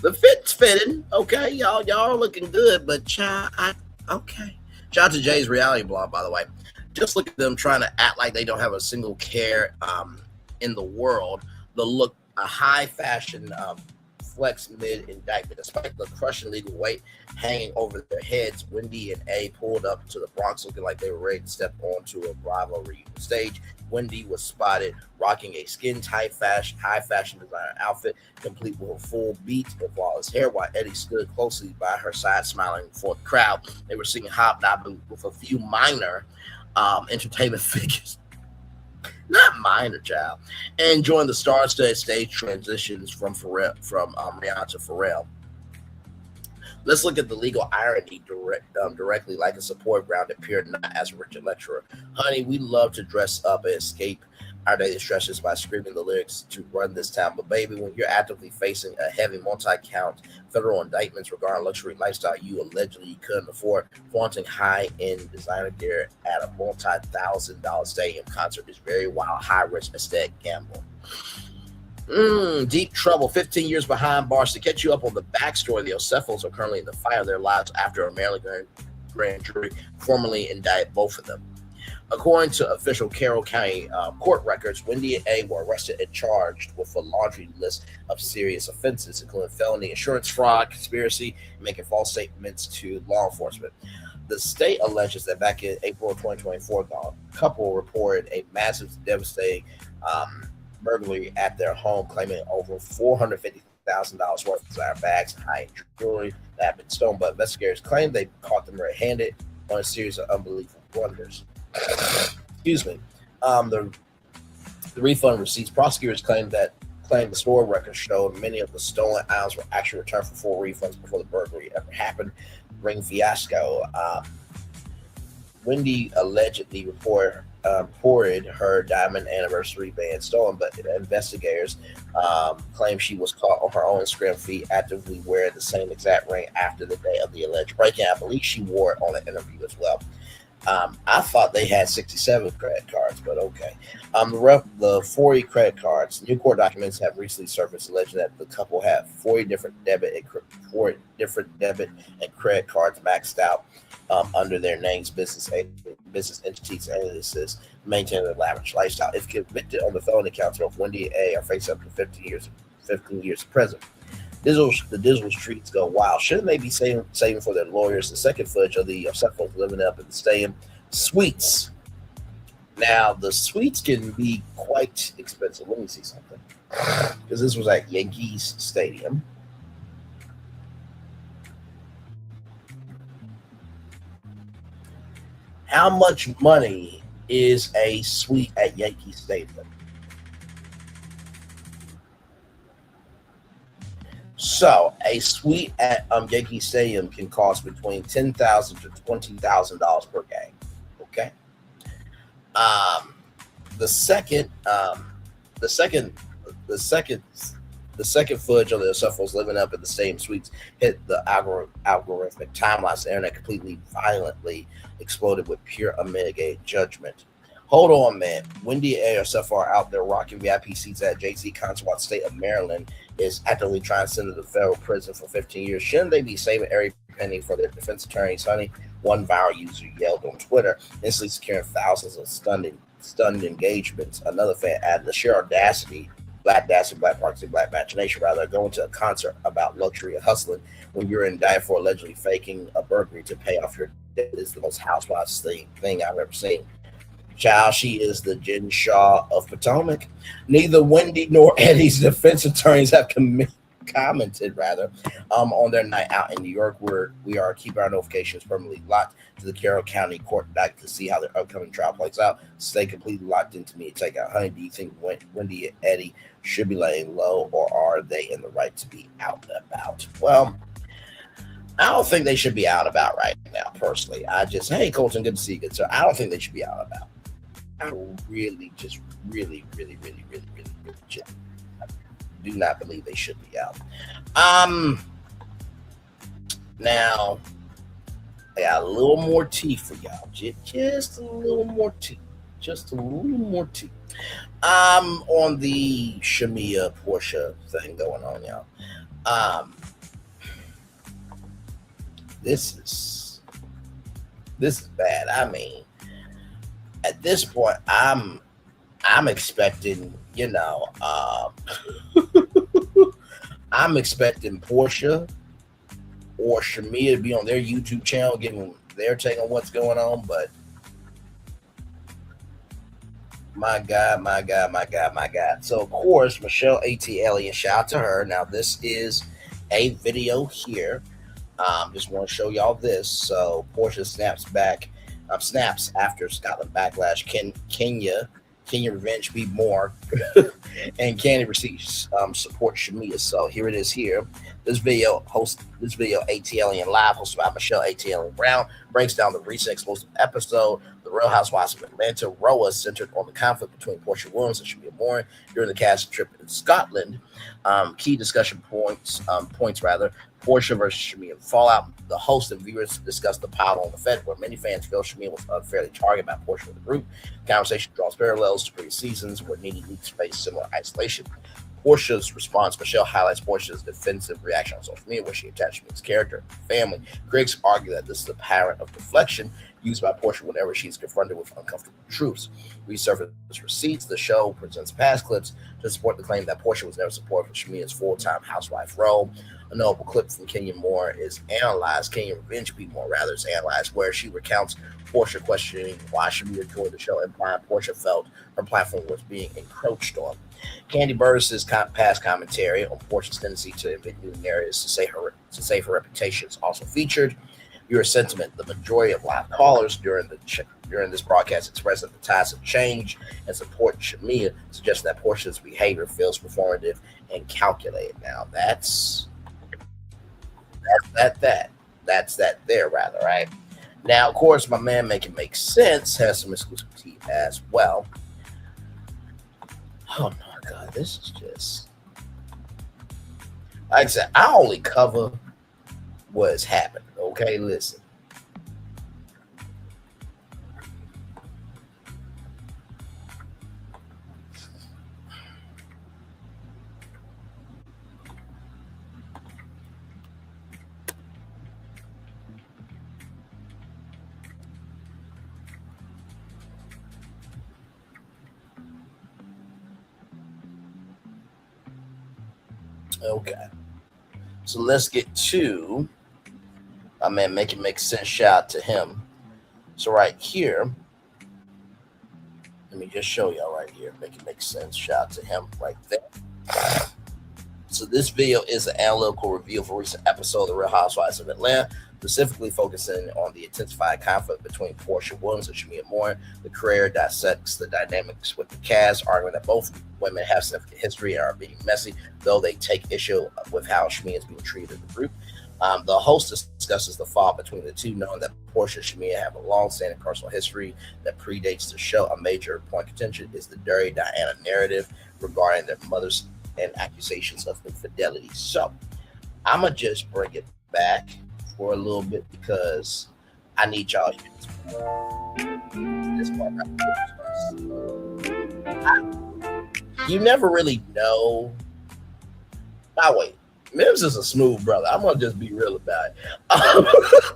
The fit's fitting. Okay, y'all are looking good, but okay. Shout out to Jay's reality blog, by the way. Just look at them trying to act like they don't have a single care in the world. The look, a high fashion flex mid indictment, despite the crushing legal weight hanging over their heads. Wendy and A pulled up to the Bronx looking like they were ready to step onto a Bravo reunion stage. Wendy was spotted rocking a skin-tight high fashion designer outfit, complete with a full beat and flawless hair, while Eddie stood closely by her side, smiling for the crowd. They were singing hobnobbing with a few minor entertainment figures. Not minor, child. And enjoying the star-studded stage transitions from Rihanna to Pharrell. Let's look at the legal irony directly, like a support ground that appeared not as a Richard lecturer. Honey, we love to dress up and escape our daily stresses by screaming the lyrics to Run This Town. But baby, when you're actively facing a heavy multi-count federal indictments regarding luxury lifestyle you allegedly couldn't afford, flaunting high-end designer gear at a multi-$1,000 stadium concert is very wild, high-risk aesthetic gamble. Deep trouble. 15 years behind bars. To catch you up on the backstory, the Osefos are currently in the fight of their lives after a Maryland grand jury formally indicted both of them. According to official Carroll County court records, Wendy and A were arrested and charged with a laundry list of serious offenses, including felony insurance fraud, conspiracy, and making false statements to law enforcement. The state alleges that back in April of 2024, the couple reported a massive, devastating burglary at their home, claiming over $450,000 worth of designer bags and high-end jewelry that had been stolen. But investigators claim they caught them red-handed on a series of unbelievable blunders. Excuse me. The refund receipts. Prosecutors claim the store records showed many of the stolen items were actually returned for full refunds before the burglary ever happened. Ring fiasco. Wendy allegedly reported her diamond anniversary band stolen, but investigators claim she was caught on her own Instagram feed actively wearing the same exact ring after the day of the alleged break-in. I believe she wore it on an interview as well. I thought they had 67 credit cards, but okay. The 40 credit cards. New court documents have recently surfaced alleging that the couple had 40 different debit and credit cards maxed out under their names, business entities, and aliases, maintaining a lavish lifestyle. If convicted on the felony counts, both Wendy and A are facing up to 15 years in prison. The digital streets go wild. Shouldn't they be saving for their lawyers? The second footage of the Osefos living up in the stadium suites. Now, the suites can be quite expensive. Let me see something. Because this was at Yankees Stadium. How much money is a suite at Yankee Stadium? So a suite at Yankee Stadium can cost between $10,000 to $20,000 per game. Okay. The second footage of the Osefos living up in the stadium suites hit the algorithmic timelines. The internet completely violently exploded with pure unmitigated judgment. Hold on, man. Wendy and herself are out there rocking VIP seats at Jay-Z concert while the state of Maryland is actively trying to send her to federal prison for 15 years. Shouldn't they be saving every penny for their defense attorneys, honey? One viral user yelled on Twitter, instantly securing thousands of stunned engagements. Another fan added the sheer audacity, black proxy, black machination, rather, going to a concert about luxury and hustling when you're indicted for allegedly faking a burglary to pay off your debt is the most Housewives thing I've ever seen. Child, she is the Jen Shaw of Potomac. Neither Wendy nor Eddie's defense attorneys have commented on their night out in New York, where we are keeping our notifications permanently locked to the Carroll County Court back to see how their upcoming trial plays out. Stay completely locked into me to take out. Honey, do you think Wendy and Eddie should be laying low, or are they in the right to be out and about? Well, I don't think they should be out and about right now, personally. Hey, Colton, good to see you, good sir. I don't think they should be out and about. I really just do not believe they should be out. Now I got a little more tea for y'all. Just a little more tea. On the Shamia Portia thing going on, y'all. This is bad. I mean, at this point, I'm expecting, I'm expecting Portia or Shamia to be on their YouTube channel giving their take on what's going on, but my God. So, of course, Michelle A.T. Elliott, shout out to her. Now, this is a video here. Just want to show y'all this. So, Portia snaps after Scotland backlash. Kenya revenge be more, and Candy receives support Shamia. So here it is. Here, this video ATL and live, hosted by Michelle ATL and Brown, breaks down the recent explosive episode, The Real Housewives of Atlanta. Roa centered on the conflict between Portia Williams and Shamia Moore during the cast trip in Scotland. Key discussion points. Portia versus Shamia fallout. The host and viewers discussed the pile on the Fed, where many fans feel Shamia was unfairly targeted by Portia with the group. The conversation draws parallels to previous seasons where Nene Leakes faced similar isolation. Portia's response. Michelle highlights Portia's defensive reaction on social media, where she attached Shamia's character and family. Critics argue that this is a pattern of deflection used by Portia whenever she's confronted with uncomfortable truths. Resurface receipts. The show presents past clips to support the claim that Portia was never supported for Shamia's full-time housewife role. A notable clip from Kenya Moore is analyzed. Kenya Revenge Be More, rather, is analyzed, where she recounts Portia questioning why Shamia joined the show, implying Portia felt her platform was being encroached on. Candy Burris' past commentary on Portia's tendency to invent new narratives to save her reputation is also featured. Viewer sentiment. The majority of live callers during this broadcast expressed that the tides of change and support Shamia, suggesting that Portia's behavior feels performative and calculated. Now that's that there, rather, right? Now, of course, my man Make It Make Sense has some exclusive tea as well. Oh my God, this is just, like I said, I only cover what's happening. Okay, listen. Okay, so let's get to my man Make It Make Sense. Shout out to him. So right here, let me just show y'all right here. Make It Make Sense. Shout out to him right there. So this video is an analytical review of a recent episode of The Real Housewives of Atlanta, specifically focusing on the intensified conflict between Portia Williams and Shamia Moore. The creator dissects the dynamics with the cast, arguing that both women have significant history and are being messy, though they take issue with how Shamia is being treated in the group. The host discusses the fallout between the two, knowing that Portia and Shamia have a long-standing personal history that predates the show. A major point of contention is the Dirty Diana narrative regarding their mothers and accusations of infidelity. So I'm going to just bring it back for a little bit because I need y'all to hear this part. You never really know. By the way, Mims is a smooth brother. I'm gonna just be real about it.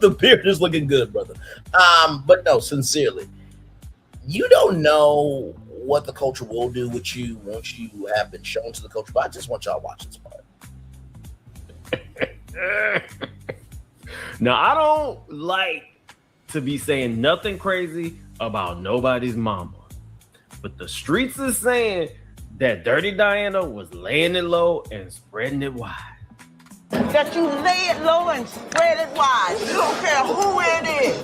The beard is looking good, brother. But no, sincerely, you don't know what the culture will do with you once you have been shown to the culture. But I just want y'all to watch this part. Now, I don't like to be saying nothing crazy about nobody's mama, but the streets is saying that Dirty Diana was laying it low and spreading it wide. That you lay it low and spread it wide. You don't care who it is.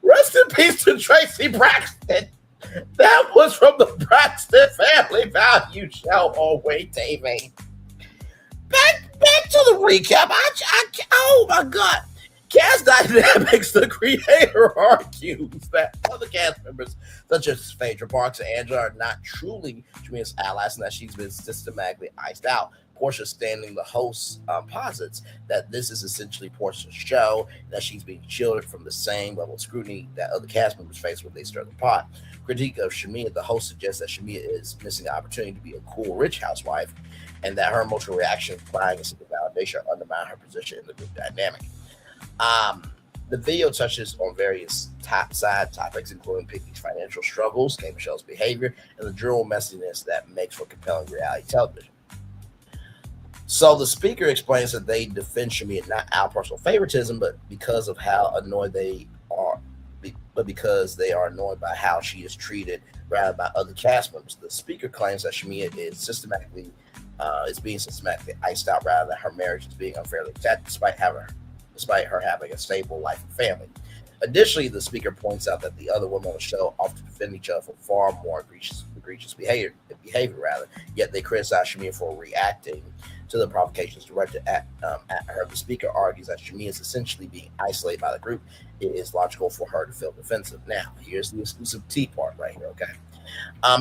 Rest in peace to Tracy Braxton. That was from the Braxton Family Value Show on Wait TV. Back to the recap. Oh my God. Cast Dynamics, the creator argues that other cast members, such as Phaedra Parks and Angela, are not truly Jamea's allies and that she's been systematically iced out. Portia, standing the host, posits that this is essentially Portia's show, that she's being shielded from the same level of scrutiny that other cast members face when they stir the pot. Critique of Shamia, the host, suggests that Shamia is missing the opportunity to be a cool, rich housewife, and that her emotional reaction, crying, and seeking validation undermine her position in the group dynamic. The video touches on various side topics, including Pinky's financial struggles, K. Michelle's behavior, and the general messiness that makes for compelling reality television. So the speaker explains that they defend Shamia not out of personal favoritism, but because of how annoyed they are, but because they are annoyed by how she is treated rather by other cast members. The speaker claims that Shamia is being systematically iced out rather than her marriage is being unfairly attacked, despite her having a stable life and family. Additionally, the speaker points out that the other women on the show often defend each other for far more egregious behavior, yet they criticize Shamia for reacting to the provocations directed at her. The speaker argues that Shamia is essentially being isolated by the group. It is logical for her to feel defensive. Now, here's the exclusive tea part right here, okay?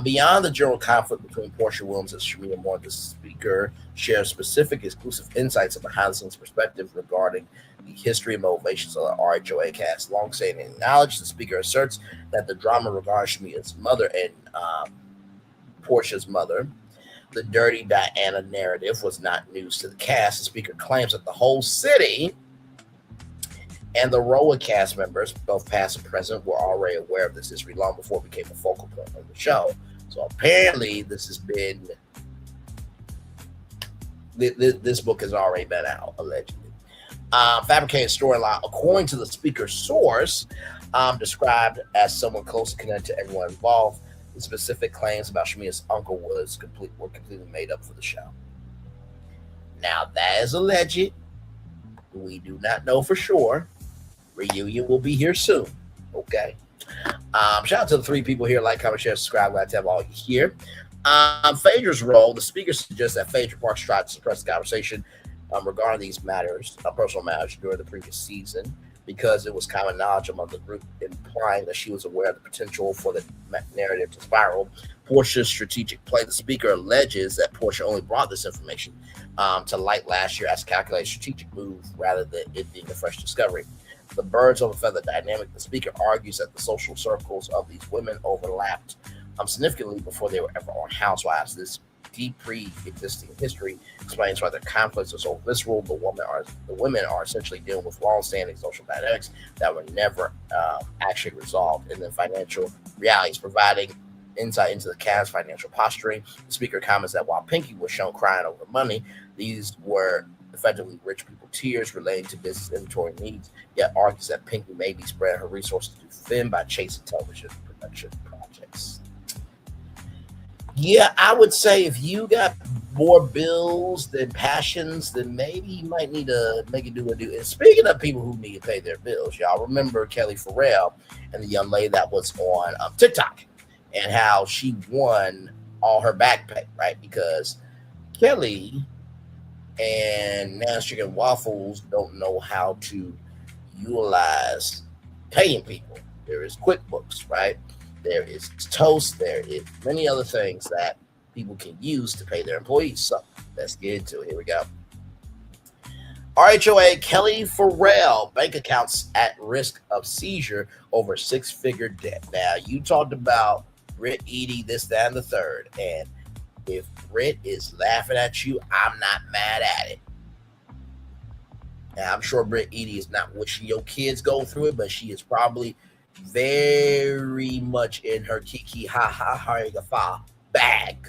Beyond the general conflict between Portia Williams and Shamia Moore, the speaker shares specific exclusive insights and behind-the-scenes perspective regarding the history and motivations of the RHOA cast. Long-standing knowledge, the speaker asserts that the drama regarding Shamia's mother and Portia's mother, the Dirty Diana narrative, was not news to the cast. The speaker claims that the whole city and the Roa cast members, both past and present, were already aware of this history long before it became a focal point of the show. So apparently this has been, this book has already been out, allegedly. Fabricated storyline, according to the speaker's source, described as someone closely connected to everyone involved. The specific claims about Shamia's uncle were completely made up for the show. Now that is alleged. We do not know for sure. Reunion will be here soon. Okay. Shout out to the 3 people here. Like, comment, share, subscribe. Glad to have all you here. Phaedra's role. The speaker suggests that Phaedra Parks tried to suppress the conversation regarding these matters, personal matters, during the previous season, because it was common knowledge among the group, implying that she was aware of the potential for the narrative to spiral. Portia's strategic play. The speaker alleges that Portia only brought this information to light last year as a calculated strategic move rather than it being a fresh discovery. The birds of a feather dynamic. The speaker argues that the social circles of these women overlapped significantly before they were ever on Housewives. This deep pre-existing history explains why their conflicts are so visceral. The women are essentially dealing with long-standing social dynamics that were never actually resolved. And then financial realities, providing insight into the cast's financial posturing. The speaker comments that while Pinky was shown crying over money, these were effectively rich people tears relating to business inventory needs, yet argues that Pinky may be spreading her resources too thin by chasing television production projects. Yeah, I would say if you got more bills than passions, then maybe you might need to make it do a do. And speaking of people who need to pay their bills, y'all remember Kelly Farrell and the young lady that was on TikTok and how she won all her back pay, right? Because Kelly and Nan's Chicken Waffles don't know how to utilize paying people. There is QuickBooks, right? There is Toast. There is many other things that people can use to pay their employees. So let's get into it. Here we go. RHOA Kelly Farrell, bank accounts at risk of seizure over six-figure debt. Now, you talked about Britt Eady, this, that, and the third. And if Britt is laughing at you, I'm not mad at it. And I'm sure Britt Eady is not wishing your kids go through it, but she is probably very much in her kiki ha bag.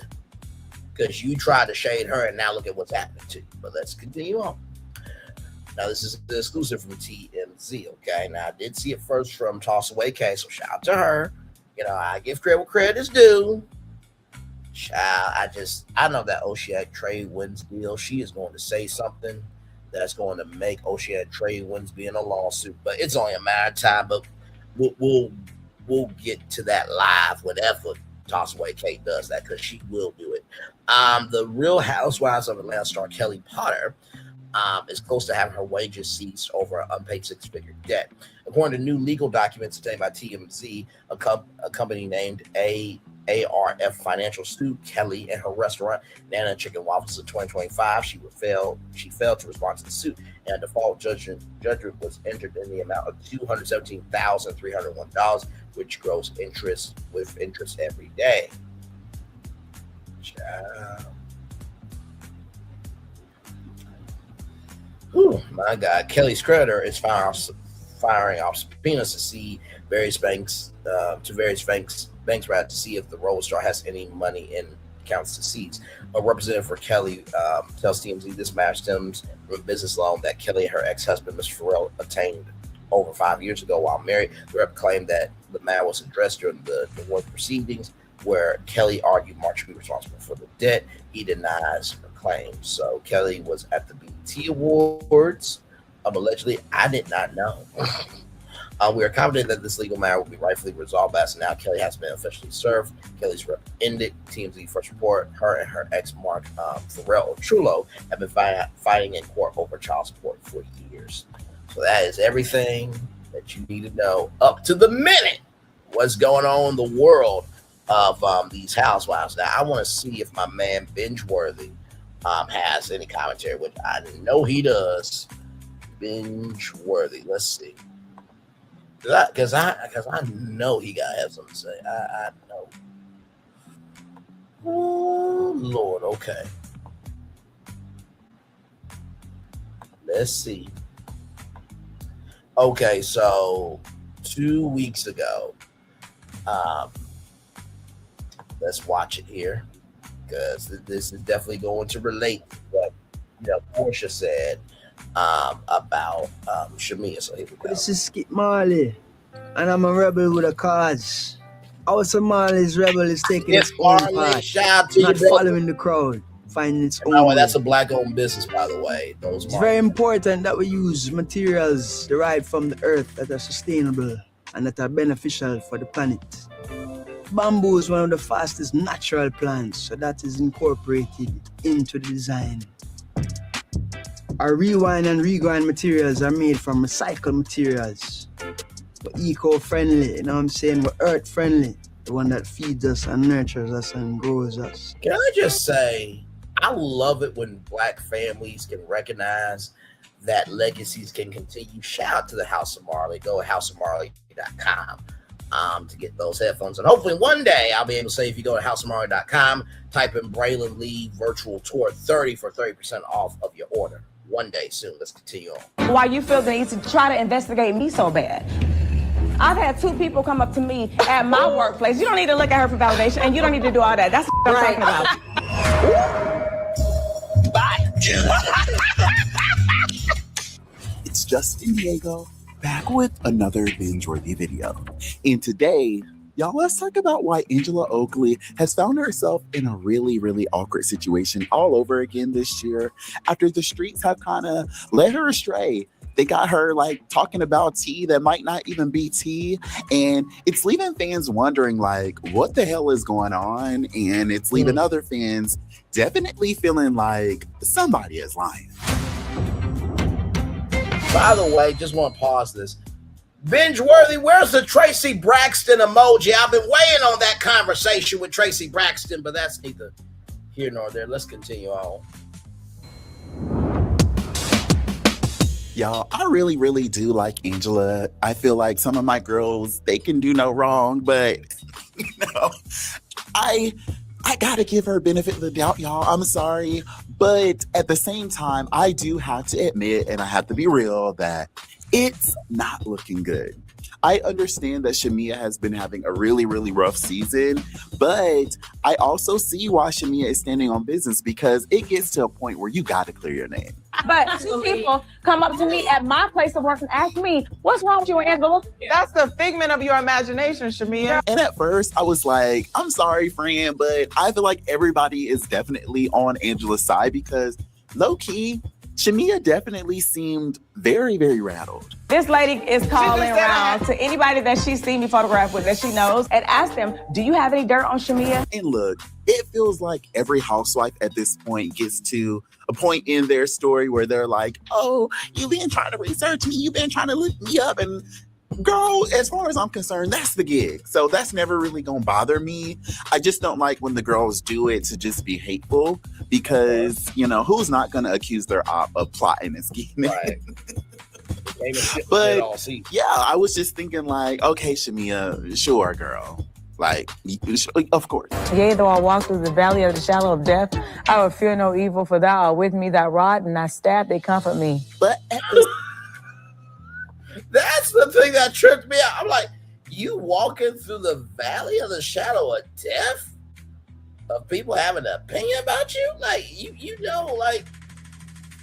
Because you tried to shade her, and now look at what's happening to you. But let's continue on. Now, this is the exclusive from TMZ, okay? Now, I did see it first from Tossaway K, so shout out to her. You know, I give credit where credit is due. Child, I know that Oceanic Trade Winds deal. She is going to say something that's going to make Oceanic Trade Winds be in a lawsuit, but it's only a matter of time. But we'll get to that live whenever Tossaway K does that, because she will do it. The Real Housewives of Atlanta star Kelly Potter is close to having her wages seized over an unpaid six-figure debt. According to new legal documents obtained by TMZ, a company named ARF Financial sued Kelly and her restaurant, Nana Chicken Waffles, in 2025. She failed to respond to the suit, and a default judgment was entered in the amount of $217,301, which grows interest every day. Child. Whew, my God. Kelly's creditor is firing off subpoenas to see various banks to see if the Roller Star has any money in accounts to seize. A representative for Kelly tells TMZ this matter stems from a business loan that Kelly and her ex-husband, Mr. Farrell, obtained over 5 years ago while married. The rep claimed that the matter was addressed during the divorce proceedings, where Kelly argued Mark should be responsible for the debt. He denies her claims. So Kelly was at the BET Awards. Allegedly, I did not know. We are confident that this legal matter will be rightfully resolved as now Kelly has been officially served. Kelly's rep ended. TMZ first report, her and her ex Mark Farrell Trullo have been fighting in court over child support for years. So that is everything that you need to know up to the minute what's going on in the world of these housewives. Now, I want to see if my man Bingeworthy has any commentary, which I know he does. Bingeworthy. Let's see. Because I know he got to have something to say. I know. Oh, Lord. Okay. Let's see. Okay, so 2 weeks ago, let's watch it here, because this is definitely going to relate to what Portia said about Shamia. So here we go. This is Skip Marley, and I'm a rebel with a cause. Our Somali's rebel is taking its own path, not following the crowd, finding its own way. That's a black-owned business, by the way. It's very important that we use materials derived from the earth that are sustainable and that are beneficial for the planet. Bamboo is one of the fastest natural plants, so that is incorporated into the design. Our rewind and regrind materials are made from recycled materials. We're eco-friendly, you know what I'm saying? We're earth-friendly, the one that feeds us and nurtures us and grows us. Can I just say, I love it when black families can recognize that legacies can continue. Shout out to the House of Marley. Go to houseofmarley.com to get those headphones. And hopefully one day I'll be able to say, if you go to houseofmarley.com, type in Braylon Lee Virtual Tour 30 for 30% off of your order. One day soon. Let's continue on. Why you feel the need to try to investigate me so bad? I've had 2 people come up to me at my workplace. You don't need to look at her for validation, and you don't need to do all that. That's what I'm talking about. Bye. It's Justin Diego back with another binge-worthy video. And today, y'all, let's talk about why Angela Oakley has found herself in a really, really awkward situation all over again this year after the streets have kind of led her astray. They got her like talking about tea that might not even be tea, and it's leaving fans wondering like what the hell is going on, and it's leaving other fans definitely feeling like somebody is lying. By the way, just want to pause this. Bingeworthy, where's the Tracy Braxton emoji? I've been waiting on that conversation with Tracy Braxton, but that's neither here nor there. Let's continue on. Y'all, I really, really do like Angela. I feel like some of my girls, they can do no wrong, but you know, I gotta give her benefit of the doubt, y'all. I'm sorry. But at the same time, I do have to admit, and I have to be real, that it's not looking good. I understand that Shamia has been having a really, really rough season, but I also see why Shamia is standing on business, because it gets to a point where you got to clear your name. But two people come up to me at my place of work and ask me, what's wrong with you, Angela? That's the figment of your imagination, Shamia. And at first, I was like, I'm sorry, friend, but I feel like everybody is definitely on Angela's side, because low-key, Shamia definitely seemed very, very rattled. This lady is calling around to anybody that she's seen me photograph with that she knows and ask them, do you have any dirt on Shamia? And look, it feels like every housewife at this point gets to a point in their story where they're like, oh, you've been trying to research me, you've been trying to look me up, and girl, as far as I'm concerned, that's the gig. So that's never really gonna bother me. I just don't like when the girls do it to just be hateful, because, you know, who's not gonna accuse their op of plotting and scheming? Right. But yeah, I was just thinking like, okay, Shamia, sure, girl. Like, of course. Yea, though I walk through the valley of the shadow of death, I will fear no evil, for thou art with me, thy rod and thy staff, they comfort me. But that's the thing that tripped me out. I'm like, you walking through the valley of the shadow of death? Of people having an opinion about you? Like, you know, like,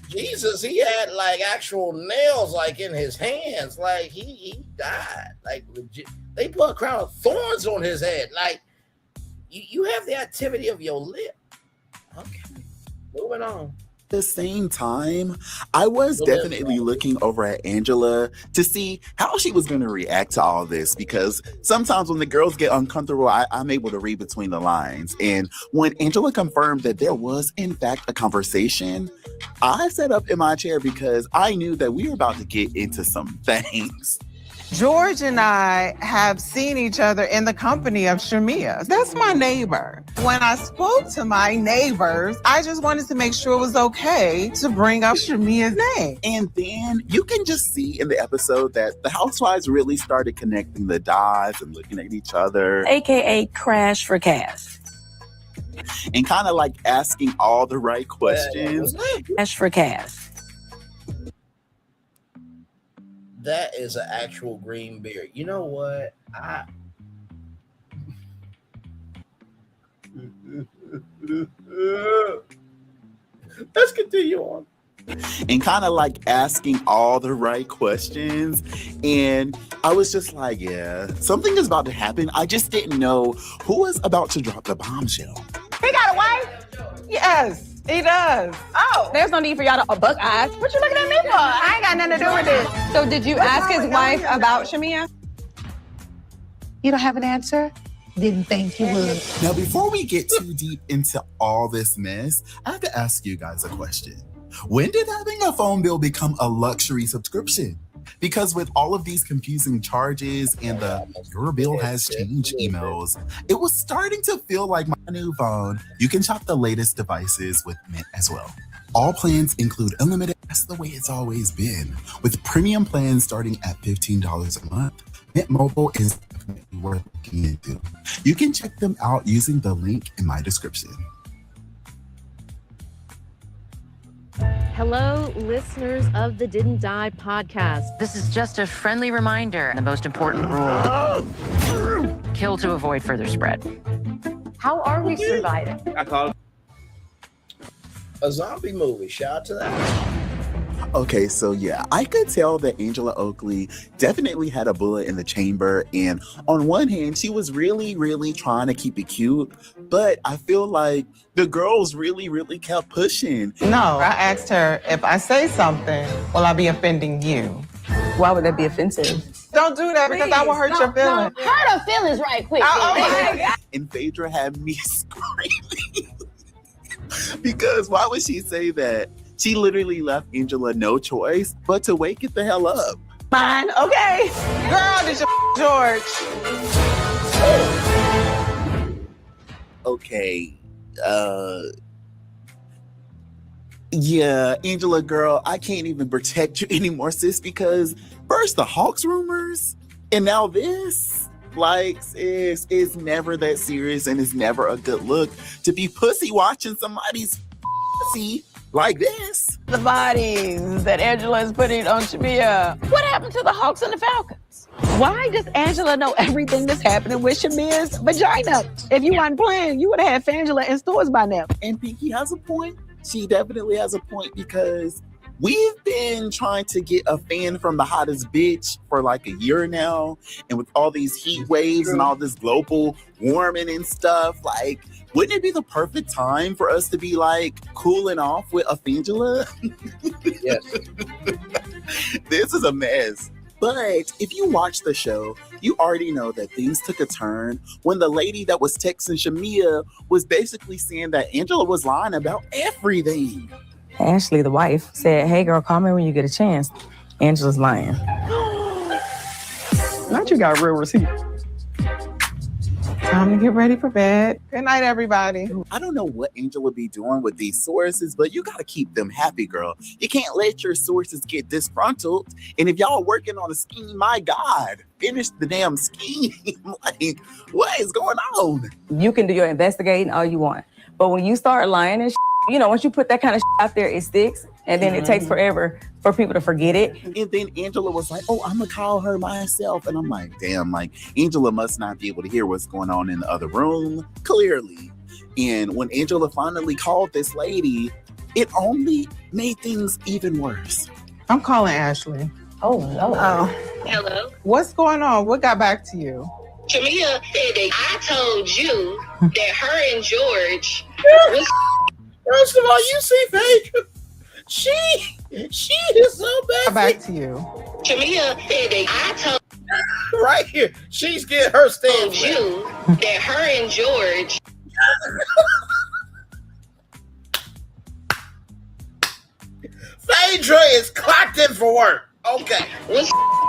Jesus, he had like actual nails like in his hands. Like he died. Like legit. They put a crown of thorns on his head. Like you have the activity of your lip. Okay. Moving on. At the same time, I was definitely looking over at Angela to see how she was going to react to all this, because sometimes when the girls get uncomfortable, I'm able to read between the lines. And when Angela confirmed that there was, in fact, a conversation, I sat up in my chair because I knew that we were about to get into some things. George and I have seen each other in the company of Shamia. That's my neighbor. When I spoke to my neighbors, I just wanted to make sure it was okay to bring up Shamia's name. And then you can just see in the episode that the housewives really started connecting the dots and looking at each other. AKA crash for cash. And kind of like asking all the right questions. Crash for cash. That is an actual green beard. You know what? Let's continue on. And kind of like asking all the right questions. And I was just like, yeah, something is about to happen. I just didn't know who was about to drop the bombshell. He got a wife? Yes. He does. Oh, there's no need for y'all to buck eyes. What you looking at me for? I ain't got nothing to do with this. So did you ask his wife about Shamia? You don't have an answer? Didn't think you would. Now, before we get too deep into all this mess, I have to ask you guys a question. When did having a phone bill become a luxury subscription? Because with all of these confusing charges and the your bill has changed emails, it was starting to feel like my new phone. You can shop the latest devices with Mint as well. All plans include unlimited. That's the way it's always been. With premium plans starting at $15 a month, Mint Mobile is definitely worth looking into. You can check them out using the link in my description. Hello, listeners of the Didn't Die podcast. This is just a friendly reminder. The most important rule: kill to avoid further spread. How are we surviving? I call it a zombie movie. Shout out to that. Okay, so yeah, I could tell that Angela Oakley definitely had a bullet in the chamber. And on one hand, she was really, really trying to keep it cute. But I feel like the girls really, really kept pushing. No, I asked her, if I say something, will I be offending you? Why would that be offensive? Don't do that because I will hurt your feelings. Hurt her feelings right quick. Oh my God. And Phaedra had me screaming. Because why would she say that? She literally left Angela no choice but to wake it the hell up. Fine, okay. Girl, did you George? Okay, Yeah, Angela, girl, I can't even protect you anymore, sis, because first the Hawks rumors, and now this. Like, sis, it's never that serious, and it's never a good look to be pussy watching somebody's pussy like this. The bodies that Angela is putting on Shamia. What happened to the Hawks and the Falcons? Why does Angela know everything that's happening with Shamia's vagina? If you weren't playing, you would have had Fangela in stores by now. And Pinky has a point. She definitely has a point, because we've been trying to get a fan from the hottest bitch for like a year now. And with all these heat waves and all this global warming and stuff, like, wouldn't it be the perfect time for us to be like cooling off with a Fangela? Yes. This is a mess. But if you watch the show, you already know that things took a turn when the lady that was texting Shamia was basically saying that Angela was lying about everything. Ashley, the wife, said, "Hey girl, call me when you get a chance." Angela's lying. Not you got real receipts. Time to get ready for bed. Good night, everybody. I don't know what Angela be doing with these sources, but you gotta keep them happy, girl. You can't let your sources get disgruntled. And if y'all working on a scheme, my God, finish the damn scheme. Like, what is going on? You can do your investigating all you want. But when you start lying and once you put that kind of out there, it sticks. And then it takes forever for people to forget it. And then Angela was like, "Oh, I'm gonna call her myself." And I'm like, damn, like, Angela must not be able to hear what's going on in the other room, clearly. And when Angela finally called this lady, it only made things even worse. I'm calling Ashley. Oh, no. Oh. Hello? What's going on? What got back to you? Shamia said that I told you that her and George was... First of all, you see fake. She is so bad. Back to you. Shamia said that I told right here. She's getting her stand. you that her and George. Phaedra is clocked in for work. Okay.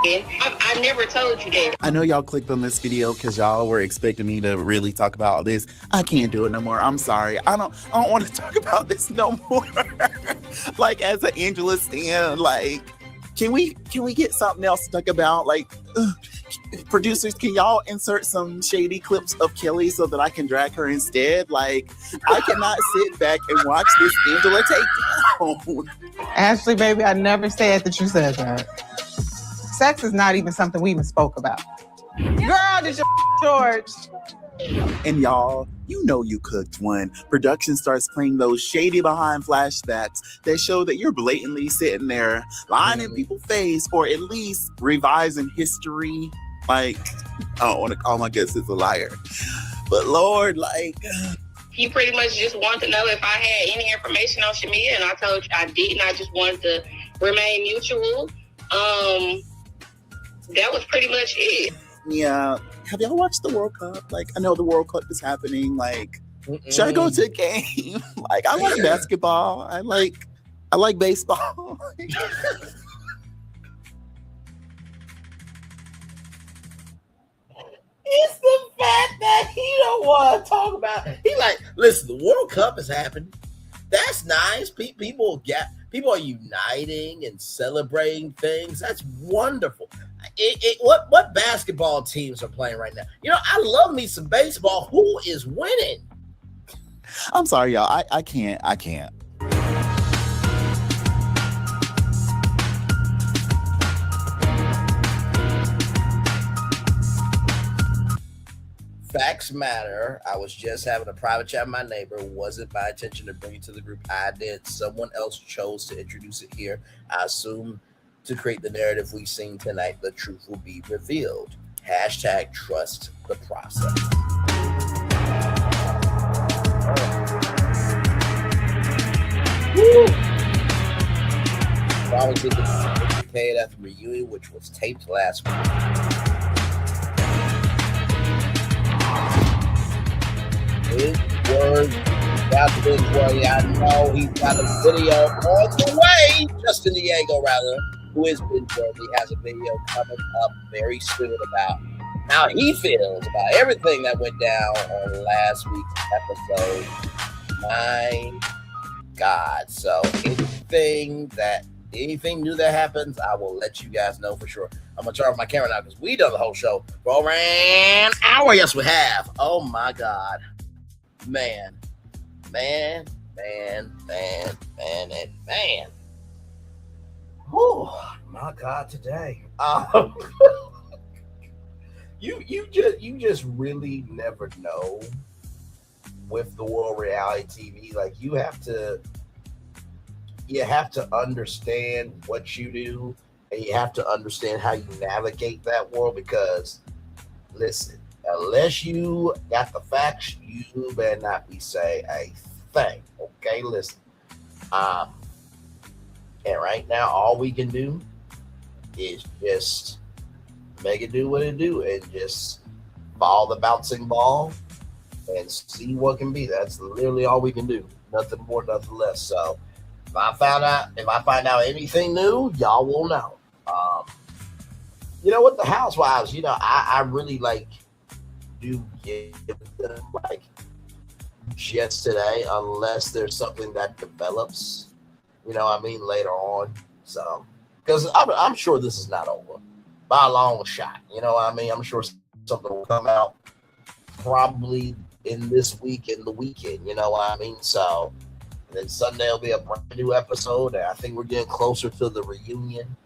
I never told you that. I know y'all clicked on this video because y'all were expecting me to really talk about all this. I can't do it no more. I'm sorry. I don't want to talk about this no more. Like, as an Angela stan, like, can we get something else to talk about? Like, producers, can y'all insert some shady clips of Kelly so that I can drag her instead? Like, I cannot sit back and watch this Angela takedown. Ashley, baby, I never said that you said that. Sex is not even something we even spoke about. Girl, did you George? And y'all, you know you cooked when production starts playing those shady behind flashbacks that show that you're blatantly sitting there lying in people's face, or at least revising history. Like, I don't want to call my guest as a liar, but Lord, like... You pretty much just wanted to know if I had any information on Shamia, and I told you I didn't. I just wanted to remain mutual. That was pretty much it. Yeah. Have y'all watched the World Cup? Like, I know the World Cup is happening. Like, should I go to a game? Like, I like basketball. I like baseball. It's the fact that he don't want to talk about it. He like, listen, the World Cup is happening. That's nice. People are uniting and celebrating things. That's wonderful. What basketball teams are playing right now? You know, I love me some baseball. Who is winning? I'm sorry, y'all. I can't. Facts matter. I was just having a private chat with my neighbor. Wasn't my intention to bring it to the group. I did. Someone else chose to introduce it here. I assume to create the narrative we've seen tonight, the truth will be revealed. Hashtag trust the process. Woo! Finally did the paid at the reunion, which was taped last week. His words about the big boy. I know he's got a video on the way. Justin Diego, rather, who is Ben Jordy, has a video coming up very soon about how he feels about everything that went down on last week's episode. My God. So anything new that happens, I will let you guys know for sure. I'm gonna turn off my camera now because we done the whole show for over an hour. Yes, we have. Oh my God, man. Oh my God, today. You just really never know with the world reality TV. Like you have to understand what you do, and you have to understand how you navigate that world. Because listen, unless you got the facts, you better not be saying a thing. Okay, listen. And right now, all we can do is just make it do what it do, and just follow the bouncing ball and see what can be. That's literally all we can do. Nothing more, nothing less. So if I find out anything new, y'all will know. You know what, the Housewives, I really do give them just today, unless there's something that develops, later on. So, because I'm sure this is not over by a long shot. I'm sure something will come out probably in this week and the weekend. So, and then Sunday will be a brand new episode, and I think we're getting closer to the reunion.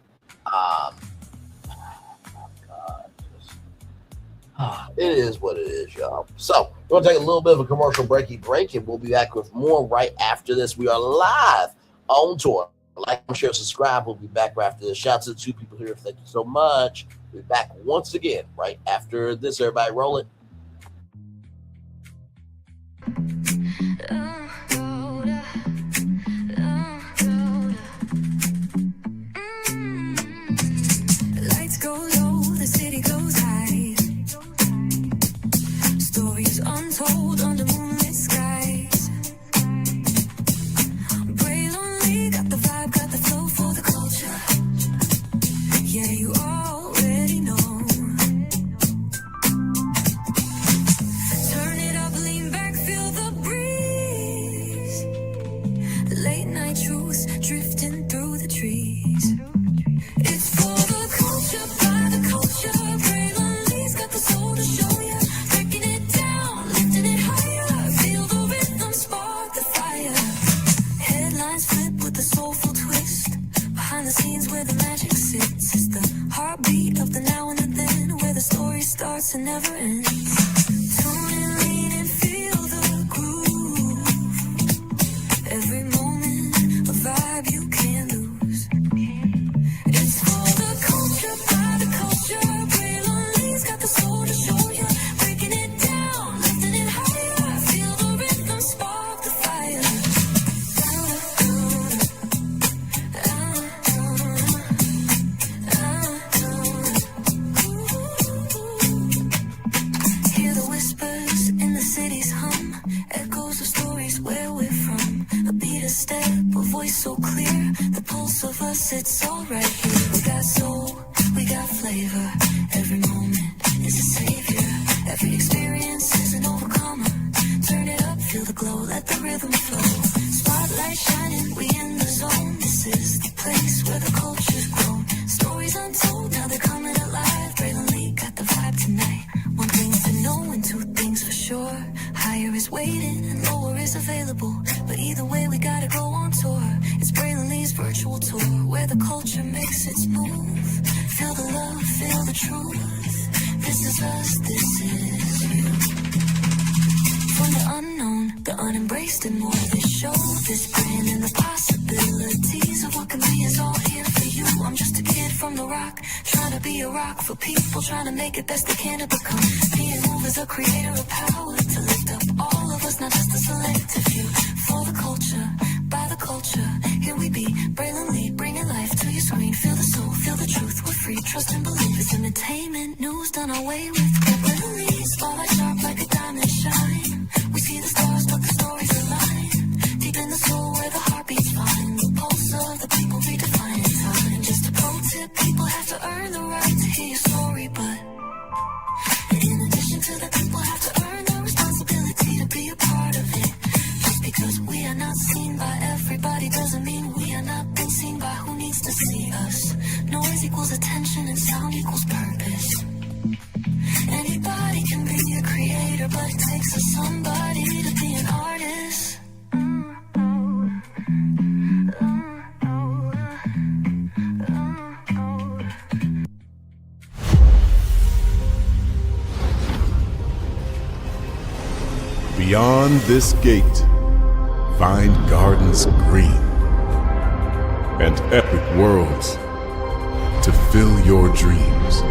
It is what it is, y'all. So we're gonna take a little bit of a commercial break, and we'll be back with more right after this. We are live on tour. Like, share, subscribe. We'll be back right after this. Shout out to the two people here. Thank you so much. We'll be back once again right after this. Everybody roll it. Lights go low, the city goes high. Stories untold under moonlit skies. Pray lonely, got the vibe, got the flow for the culture. Yeah, you already know. Turn it up, lean back, feel the breeze. Late night truths drifting through the trees. It's for the culture, by the culture. Braylonly's got the soul to show ya. Breaking it down, lifting it higher. Feel the rhythm, spark the fire. Headlines flip with a soulful twist. Behind the scenes where the magic sits. It's the heartbeat of the now and the then, where the story starts and never ends. Tune in, lean and feel the groove. Every moment, a vibe you can't lose. It's for the culture, by the culture. Braylonly's got the soul to show ya. Breaking it down, lifting it higher. Feel the rhythm, spark the fire. Hear the whispers in the city's hum. Echoes of stories where we're from. A beat, a step, a voice so clear. The pulse of us, it's all right here. We got soul, we got flavor. Every moment is a savior. Every experience is an overcomer. Turn it up, feel the glow, let the rhythm flow. Spotlight shining, we in the zone. This is the place where the culture's grown. Stories untold, now they're coming alive. Braylonly got the vibe tonight. One thing to know and two things for sure. Higher is waiting and lower is available. But either way, we gotta go on tour. It's Braylonly's virtual tour, where the culture makes its move. Feel the love, feel the truth. This is us, this is you. From the unknown, the unembraced, and more. This show, this brand, and the possibilities of what can be is all here for you. I'm just a kid from the rock, trying to be a rock for people, trying to make it best they can to become. Being moved as a creator of power to lift up all of us, not just a selective few. For the culture, by the culture, here we be. Braylonly, bringing life to your screen. Feel the soul, feel the truth. We're free, trust and believe. It's entertainment, news done away with. Braylonly, spotlight sharp like a diamond shine. We see the stars, but the stories align. Deep in the soul where the heartbeats find. The pulse of the people redefining time. Just a pro tip, people have to earn the right to hear your story, but in addition to that, people have to earn the responsibility see us. Noise equals attention and sound equals purpose. Anybody can be a creator, but it takes a somebody to be an artist. Beyond this gate, find gardens green and epic worlds to fill your dreams.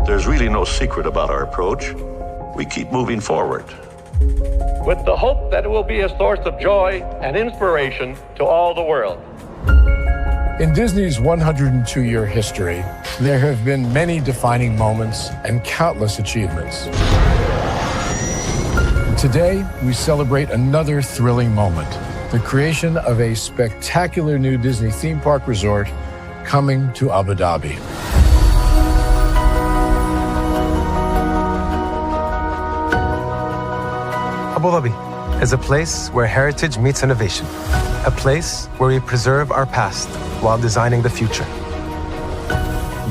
There's really no secret about our approach. We keep moving forward. With the hope that it will be a source of joy and inspiration to all the world. In Disney's 102-year history, there have been many defining moments and countless achievements. Today, we celebrate another thrilling moment, the creation of a spectacular new Disney theme park resort coming to Abu Dhabi. Abu Dhabi is a place where heritage meets innovation, a place where we preserve our past while designing the future.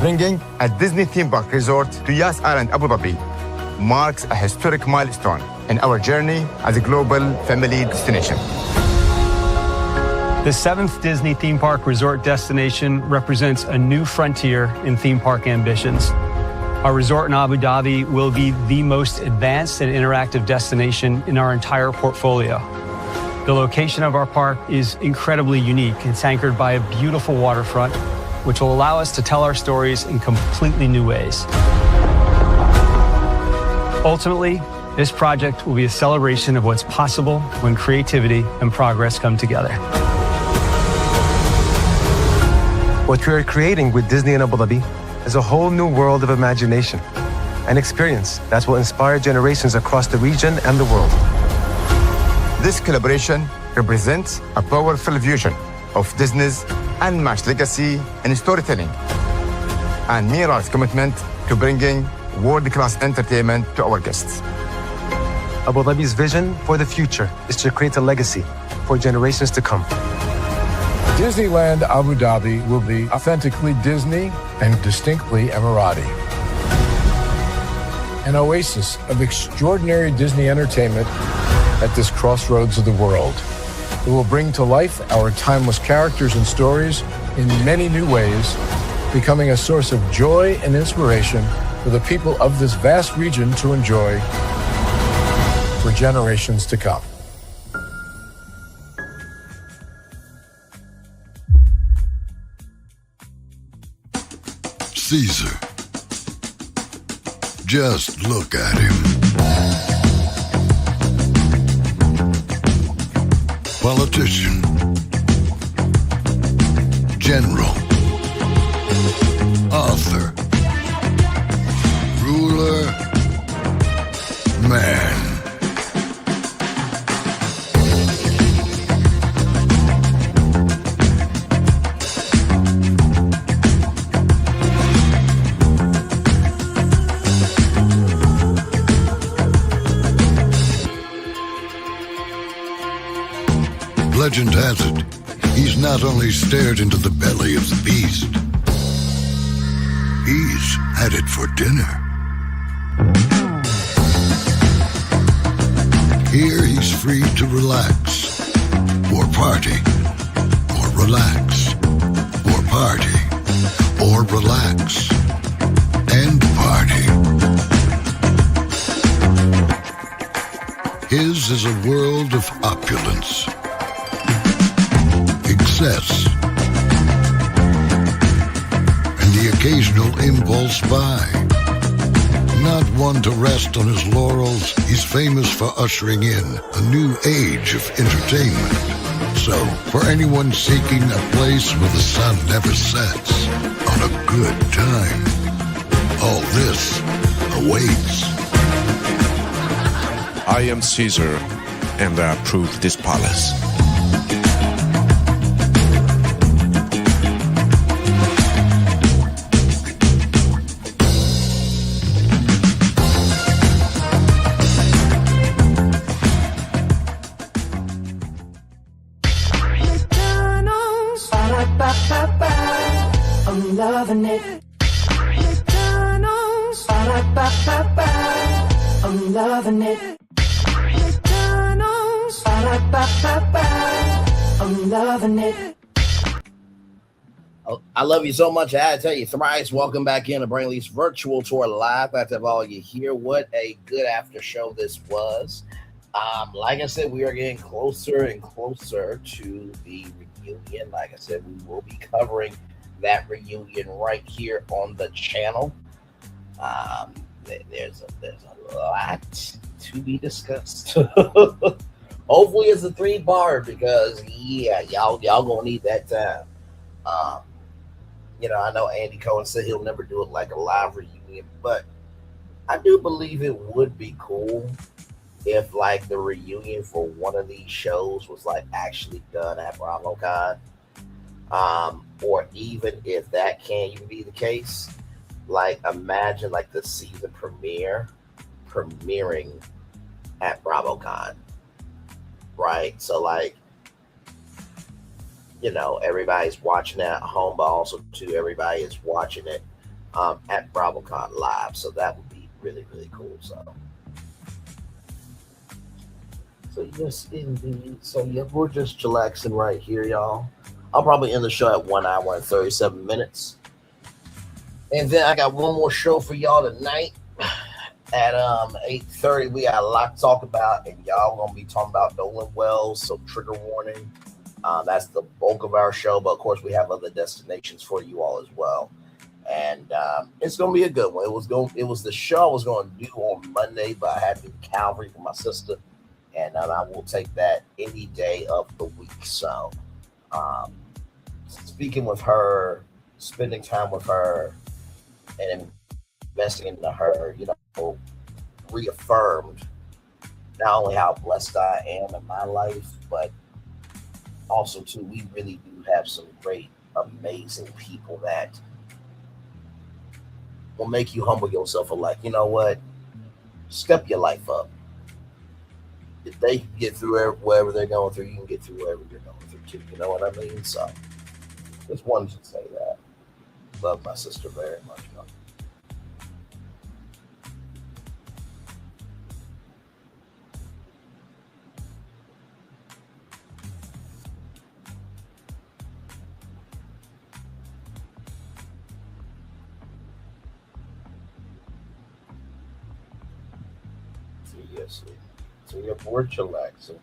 Bringing a Disney theme park resort to Yas Island, Abu Dhabi marks a historic milestone in our journey as a global family destination. The 7th Disney theme park resort destination represents a new frontier in theme park ambitions. Our resort in Abu Dhabi will be the most advanced and interactive destination in our entire portfolio. The location of our park is incredibly unique. It's anchored by a beautiful waterfront, which will allow us to tell our stories in completely new ways. Ultimately, this project will be a celebration of what's possible when creativity and progress come together. What we are creating with Disney and Abu Dhabi is a whole new world of imagination, an experience that will inspire generations across the region and the world. This collaboration represents a powerful fusion of Disney's unmatched legacy in storytelling and Mirar's commitment to bringing world-class entertainment to our guests. Abu Dhabi's vision for the future is to create a legacy for generations to come. Disneyland Abu Dhabi will be authentically Disney and distinctly Emirati. An oasis of extraordinary Disney entertainment at this crossroads of the world. It will bring to life our timeless characters and stories in many new ways, becoming a source of joy and inspiration for the people of this vast region to enjoy for generations to come. Caesar. Just look at him. Politician. General. Author. Ruler. Man. Legend has it, he's not only stared into the belly of the beast, he's had it for dinner. Here he's free to relax, or party, or relax, or party, or relax, and party. His is a world of opulence, excess, and the occasional impulse buy. Not one to rest on his laurels, he's famous for ushering in a new age of entertainment. So, for anyone seeking a place where the sun never sets on a good time, all this awaits. I am Caesar, and I approve this palace. I'm loving it. McDonald's. I'm loving it. McDonald's. I'm loving it. Oh, I love you so much. I had to tell you, thrice. Welcome back in to Brainley's virtual tour live. Glad to have all you here. What a good after show this was. Like I said, we are getting closer and closer to the reunion. Like I said, we will be covering that reunion right here on the channel. There's a lot to be discussed. Hopefully it's a 3-bar because y'all gonna need that time. I know Andy Cohen said he'll never do it like a live reunion, but I do believe it would be cool if like the reunion for one of these shows was like actually done at BravoCon. Or even if that can't even be the case, like imagine like the season premiering at BravoCon, right? So like, everybody's watching at home, but also too everybody is watching it at BravoCon live. So that would be really, really cool. So yes, indeed. So yeah, we're just chillaxing right here, y'all. I'll probably end the show at 1 hour and 37 minutes. And then I got one more show for y'all tonight at 8:30. We got a lot to talk about, and y'all gonna be talking about Nolan Wells, so trigger warning. That's the bulk of our show, but of course we have other destinations for you all as well. And it's gonna be a good one. It was the show I was gonna do on Monday, but I had to do Calvary for my sister, and I will take that any day of the week. So, speaking with her, spending time with her, and investing into her, reaffirmed not only how blessed I am in my life, but also too, we really do have some great, amazing people that will make you humble yourself and like, you know what? Step your life up. If they can get through whatever they're going through, you can get through whatever you're going through too. You know what I mean? So just wanted to say that. Love my sister very much. Seriously. So you're bored chillaxing.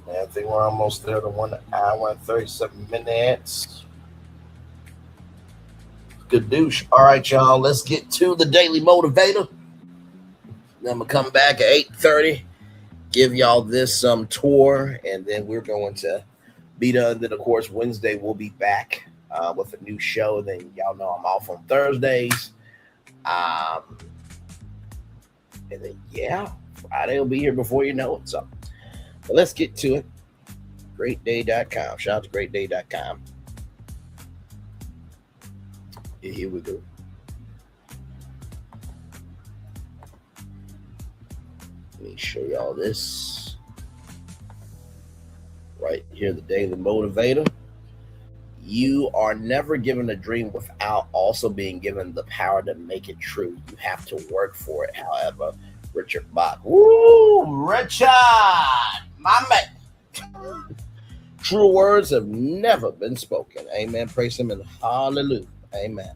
I think we're almost there to 1 hour and 37 minutes. Good douche. All right, y'all. Let's get to the Daily Motivator. Then I'm gonna come back at 8:30, give y'all this tour, and then we're going to be done. Then, of course, Wednesday we'll be back with a new show. Then y'all know I'm off on Thursdays. And then Friday will be here before you know it. So, but let's get to it. GreatDay.com. Shout out to GreatDay.com. Here we go. Let me show y'all this. Right here, the Daily Motivator. You are never given a dream without also being given the power to make it true. You have to work for it, however. Richard Bach. Woo! Richard! My man! True words have never been spoken. Amen. Praise him and hallelujah. Amen.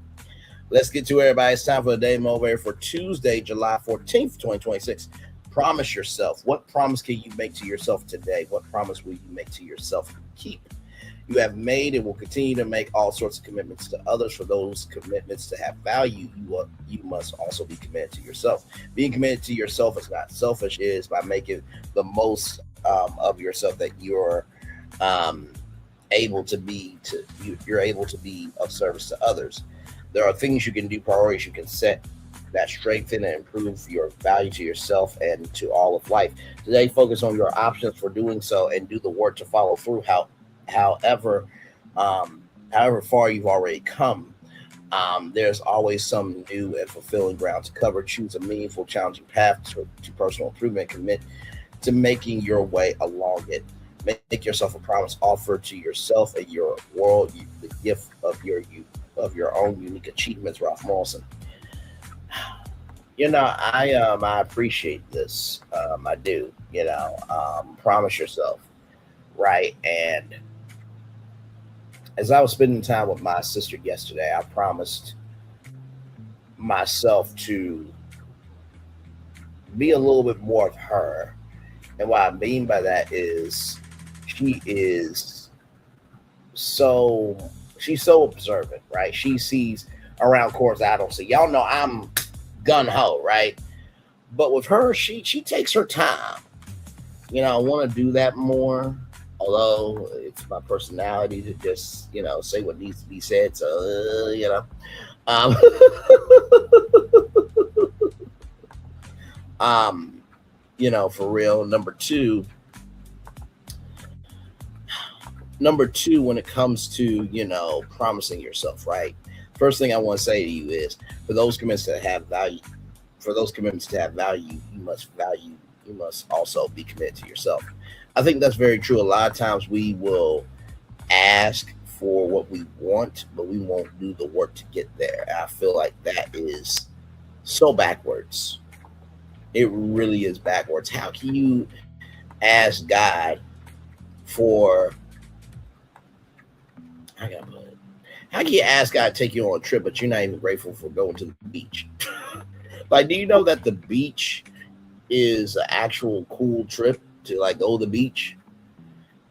Let's get to everybody. It's time for the Daily Motivator for Tuesday, July 14th, 2026. Promise yourself. What promise can you make to yourself today? What promise will you make to yourself keep? You have made and will continue to make all sorts of commitments to others. For those commitments to have value, you must also be committed to yourself. Being committed to yourself is not selfish. It is by making the most of yourself that you're able to be. You're able to be of service to others. There are things you can do, priorities you can set that strengthen and improve your value to yourself and to all of life. Today, focus on your options for doing so and do the work to follow through. However far you've already come, there's always some new and fulfilling ground to cover. Choose a meaningful, challenging path to personal improvement. Commit to making your way along it. Make yourself a promise. Offer to yourself and your world the gift of your own unique achievements. Ralph Morrison. I appreciate this. I do. Promise yourself, right? And as I was spending time with my sister yesterday, I promised myself to be a little bit more of her. And what I mean by that is she's so observant, right? She sees around corners I don't see. Y'all know I'm gun-ho, right? But with her, she takes her time. I want to do that more. Although it's my personality to just, say what needs to be said. So, for real. Number two, when it comes to, promising yourself, right? First thing I want to say to you is for those commitments to have value, you must also be committed to yourself. I think that's very true. A lot of times we will ask for what we want, but we won't do the work to get there. And I feel like that is so backwards. It really is backwards. How can you ask God for, how can I put it? How can you ask God to take you on a trip, but you're not even grateful for going to the beach? Like, do you know that the beach is an actual cool trip to like go to the beach?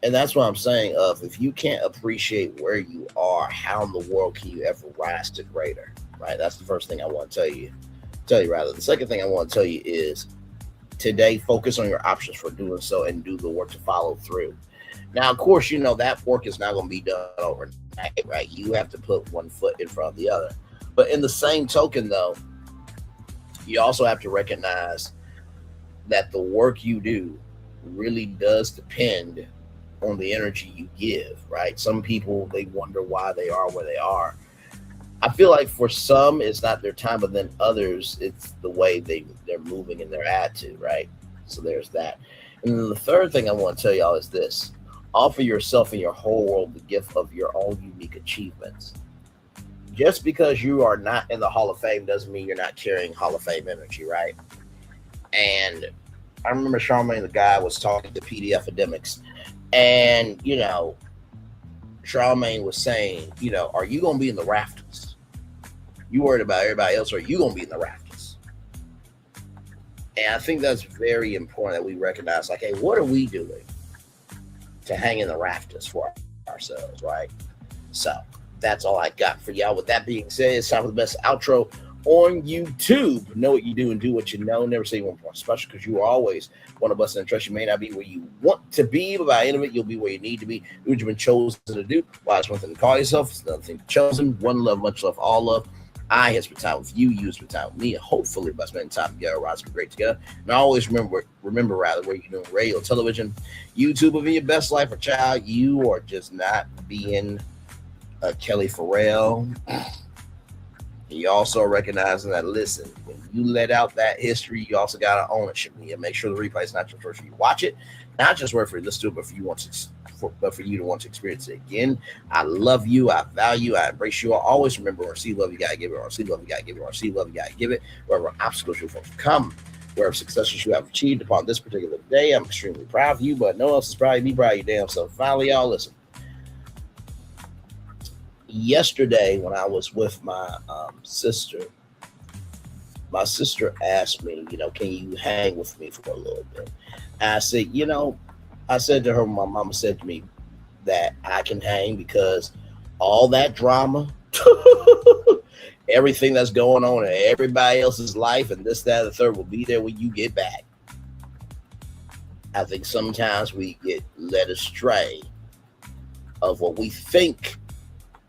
And that's what I'm saying. If you can't appreciate where you are, how in the world can you ever rise to greater? Right? That's the first thing I want to tell you. The second thing I want to tell you is today, focus on your options for doing so and do the work to follow through. Now, of course, you know that work is not going to be done overnight, right? You have to put one foot in front of the other. But in the same token, though, you also have to recognize that the work you do really does depend on the energy you give, right? Some people, they wonder why they are where they are. I feel like for some, it's not their time, but then others, it's the way they're moving in their attitude, right? So there's that. And then the third thing I want to tell y'all is this. Offer yourself and your whole world the gift of your own unique achievements. Just because you are not in the Hall of Fame doesn't mean you're not carrying Hall of Fame energy, right? And I remember Charlamagne the Guy was talking to PD Epidemics, and, you know, Charlamagne was saying, you know, are you going to be in the rafters? You worried about everybody else, or are you going to be in the rafters? And I think that's very important that we recognize, like, hey, what are we doing to hang in the rafters for ourselves, right? So that's all I got for y'all. With that being said, it's time for the best outro on YouTube. Know what you do and do what you know. Never say you want more special, because you are always one of us, and trust you may not be where you want to be, but by the end of it, you'll be where you need to be. Do what you've been chosen to do. Why it's one thing to call yourself, it's another thing to chosen. One love, much love, all love. I have spent time with you, you have spent time with me, and hopefully by spending time together, we're rise be great together. And always remember rather, where you're doing radio, television, YouTube, living your best life, or child, you are just not being Kelly Farrell. You also recognizing that, listen, when you let out that history, you also got to own it. You make sure the replay is not just for you watch it, not just where for you listen to it, but for you to want to experience it again. I love you. I value. I embrace you. I always remember, or see love, you gotta give it, or see love, you gotta give it, or see love, you gotta give it. Wherever obstacles you have come, wherever successes you have achieved upon this particular day, I'm extremely proud of you, but no one else is proud of me. Proud of you damn self. Finally, y'all, listen. Yesterday, when I was with my sister asked me, you know, can you hang with me for a little bit? And I said, you know, I said to her, my mama said to me that I can hang because all that drama, everything that's going on in everybody else's life, and this, that, and the third will be there when you get back. I think sometimes we get led astray of what we think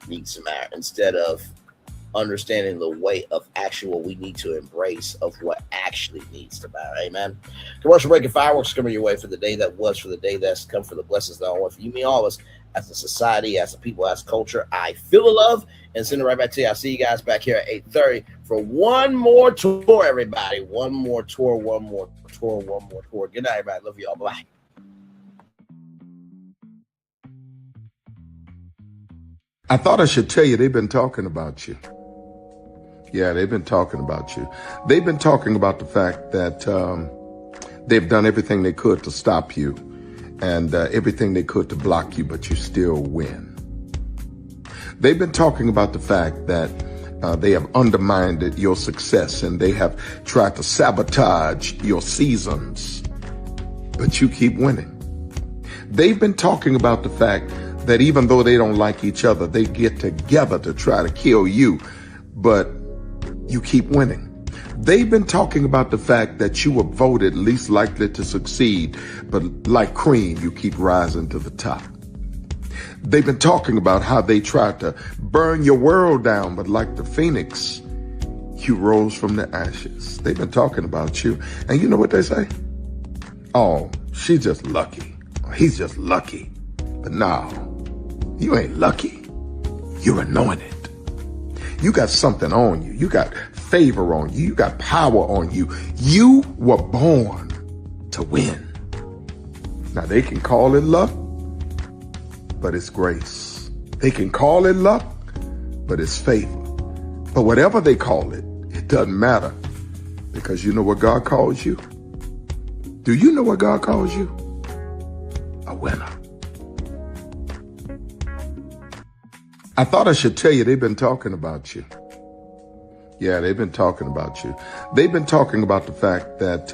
needs to matter instead of understanding the weight of actual we need to embrace of what actually needs to matter. Amen. Commercial break and fireworks coming your way for the day that was, for the day that's come, for the blessings that are for you, me, all of us, as a society, as a people, as a culture. I feel the love and send it right back to you. I'll see you guys back here at 8:30 for one more tour, everybody. One more tour. Good night, everybody. Love you all. Bye. I thought I should tell you, they've been talking about you. Yeah, they've been talking about you. They've been talking about the fact that they've done everything they could to stop you and everything they could to block you, but you still win. They've been talking about the fact that they have undermined your success and they have tried to sabotage your seasons, but you keep winning. They've been talking about the fact that even though they don't like each other, they get together to try to kill you, but you keep winning. They've been talking about the fact that you were voted least likely to succeed, but like cream, you keep rising to the top. They've been talking about how they tried to burn your world down, but like the phoenix, you rose from the ashes. They've been talking about you. And you know what they say? Oh, she's just lucky. He's just lucky. But no, you ain't lucky. You're anointed. You got something on you. You got favor on you. You got power on you. You were born to win. Now they can call it luck, but it's grace. They can call it luck, but it's favor. But whatever they call it, it doesn't matter. Because you know what God calls you? Do you know what God calls you? A winner. I thought I should tell you they've been talking about you. Yeah, they've been talking about you. They've been talking about the fact that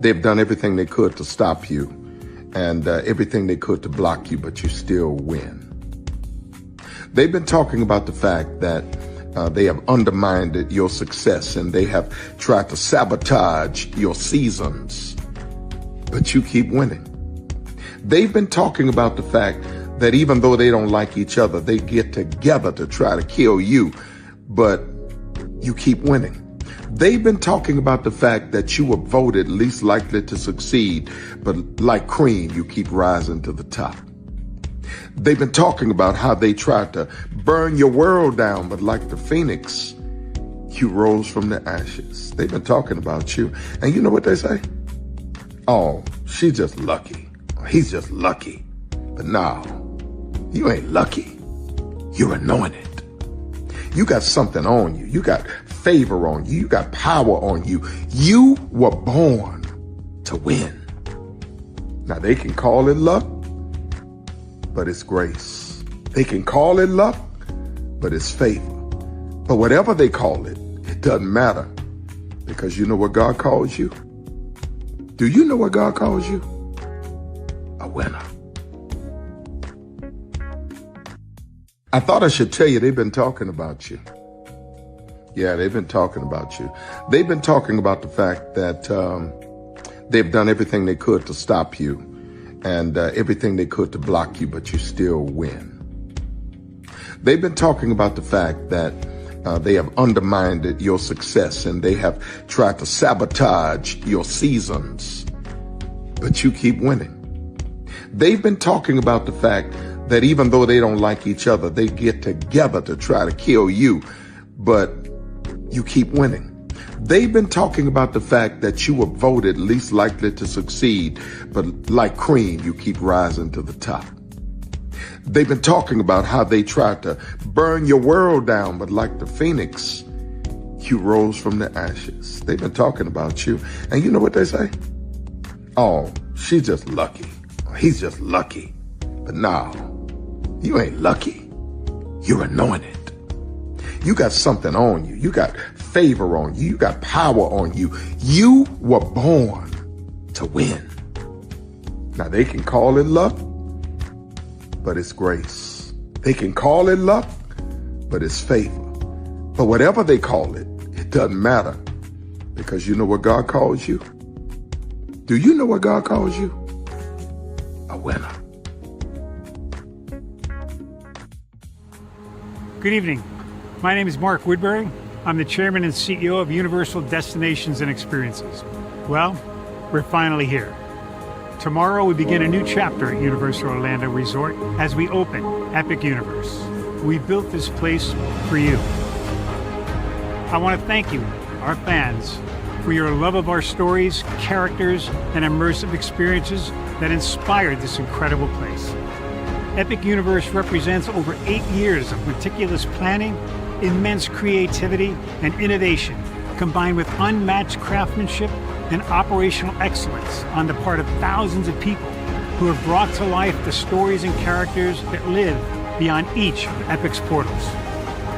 they've done everything they could to stop you and everything they could to block you, but you still win. They've been talking about the fact that they have undermined your success and they have tried to sabotage your seasons, but you keep winning. They've been talking about the fact that even though they don't like each other, they get together to try to kill you, but you keep winning. They've been talking about the fact that you were voted least likely to succeed, but like cream, you keep rising to the top. They've been talking about how they tried to burn your world down, but like the phoenix, you rose from the ashes. They've been talking about you. And you know what they say? Oh, she's just lucky. He's just lucky. But no, you ain't lucky. You're anointed. You got something on you. You got favor on you. You got power on you. You were born to win. Now they can call it luck, but it's grace. They can call it luck, but it's favor. But whatever they call it, it doesn't matter. Because you know what God calls you? Do you know what God calls you? A winner. I thought I should tell you they've been talking about you. Yeah, they've been talking about you. They've been talking about the fact that they've done everything they could to stop you and everything they could to block you, but you still win. They've been talking about the fact that they have undermined your success and they have tried to sabotage your seasons, but you keep winning. They've been talking about the fact that even though they don't like each other, they get together to try to kill you, but you keep winning. They've been talking about the fact that you were voted least likely to succeed, but like cream, you keep rising to the top. They've been talking about how they tried to burn your world down, but like the phoenix, you rose from the ashes. They've been talking about you. And you know what they say? Oh, she's just lucky. He's just lucky. But no, you ain't lucky. You're anointed. You got something on you. You got favor on you. You got power on you. You were born to win. Now they can call it luck, but it's grace. They can call it luck, but it's favor. But whatever they call it, it doesn't matter. Because you know what God calls you? Do you know what God calls you? A winner. Good evening. My name is Mark Woodbury. I'm the chairman and CEO of Universal Destinations and Experiences. Well, we're finally here. Tomorrow we begin a new chapter at Universal Orlando Resort as we open Epic Universe. We built this place for you. I want to thank you, our fans, for your love of our stories, characters, and immersive experiences that inspired this incredible place. Epic Universe represents over 8 years of meticulous planning, immense creativity, and innovation, combined with unmatched craftsmanship and operational excellence on the part of thousands of people who have brought to life the stories and characters that live beyond each of Epic's portals.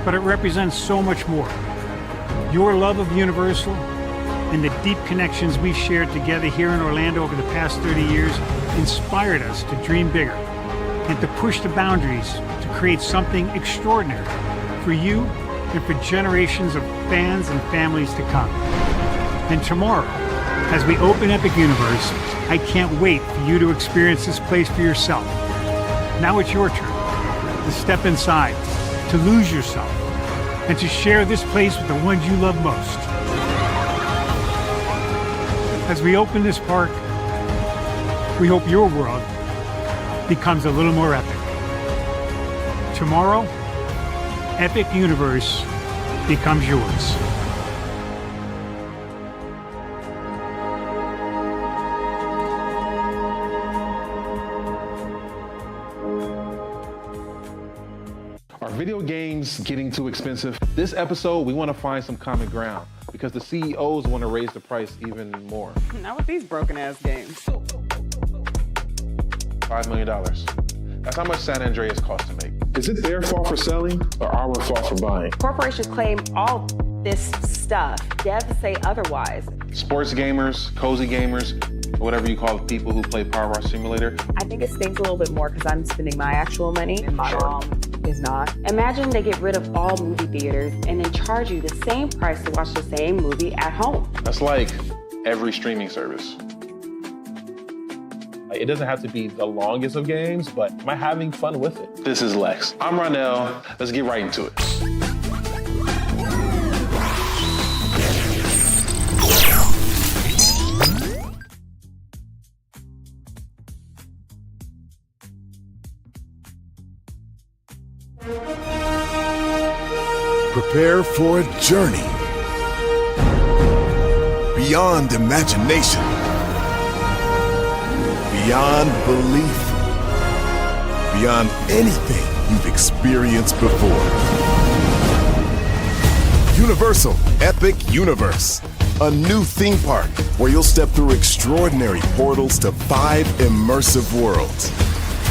But it represents so much more. Your love of Universal and the deep connections we've shared together here in Orlando over the past 30 years inspired us to dream bigger and to push the boundaries to create something extraordinary for you and for generations of fans and families to come. And tomorrow, as we open Epic Universe, I can't wait for you to experience this place for yourself. Now it's your turn to step inside, to lose yourself, and to share this place with the ones you love most. As we open this park, we hope your world becomes a little more epic. Tomorrow, Epic Universe becomes yours. Are video games getting too expensive? This episode, we want to find some common ground. because the CEOs want to raise the price even more. Not with these broken ass games. $5 million. That's how much San Andreas costs to make. Is it their fault for selling or our fault for buying? Corporations claim all this stuff. Devs say otherwise. Sports gamers, cozy gamers, whatever you call the people who play Power Wash Simulator. I think it stings a little bit more because I'm spending my actual money and my mom is not. Imagine they get rid of all movie theaters and then charge you the same price to watch the same movie at home. That's like every streaming service. It doesn't have to be the longest of games, but am I having fun with it? This is Lex. I'm Ronell. Let's get right into it. Prepare for a journey beyond imagination, beyond belief, beyond anything you've experienced before. Universal Epic Universe, a new theme park where you'll step through extraordinary portals to 5 immersive worlds.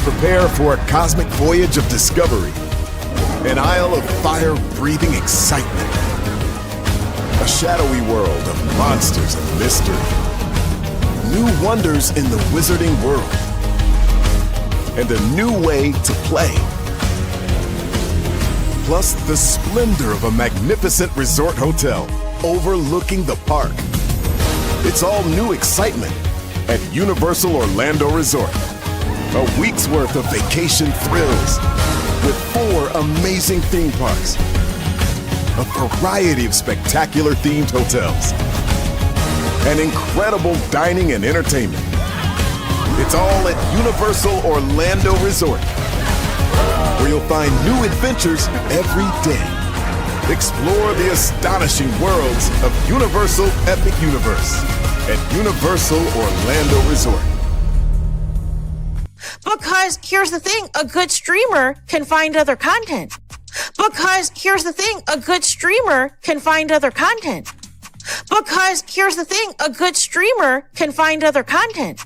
Prepare for a cosmic voyage of discovery, an isle of fire-breathing excitement, a shadowy world of monsters and mystery, new wonders in the wizarding world, and a new way to play. Plus the splendor of a magnificent resort hotel overlooking the park. It's all new excitement at Universal Orlando Resort. A week's worth of vacation thrills with 4 amazing theme parks, a variety of spectacular themed hotels, and incredible dining and entertainment. It's all at Universal Orlando Resort, where you'll find new adventures every day. Explore the astonishing worlds of Universal Epic Universe at Universal Orlando Resort. Because here's the thing, a good streamer can find other content. Because here's the thing, a good streamer can find other content. Because here's the thing, a good streamer can find other content.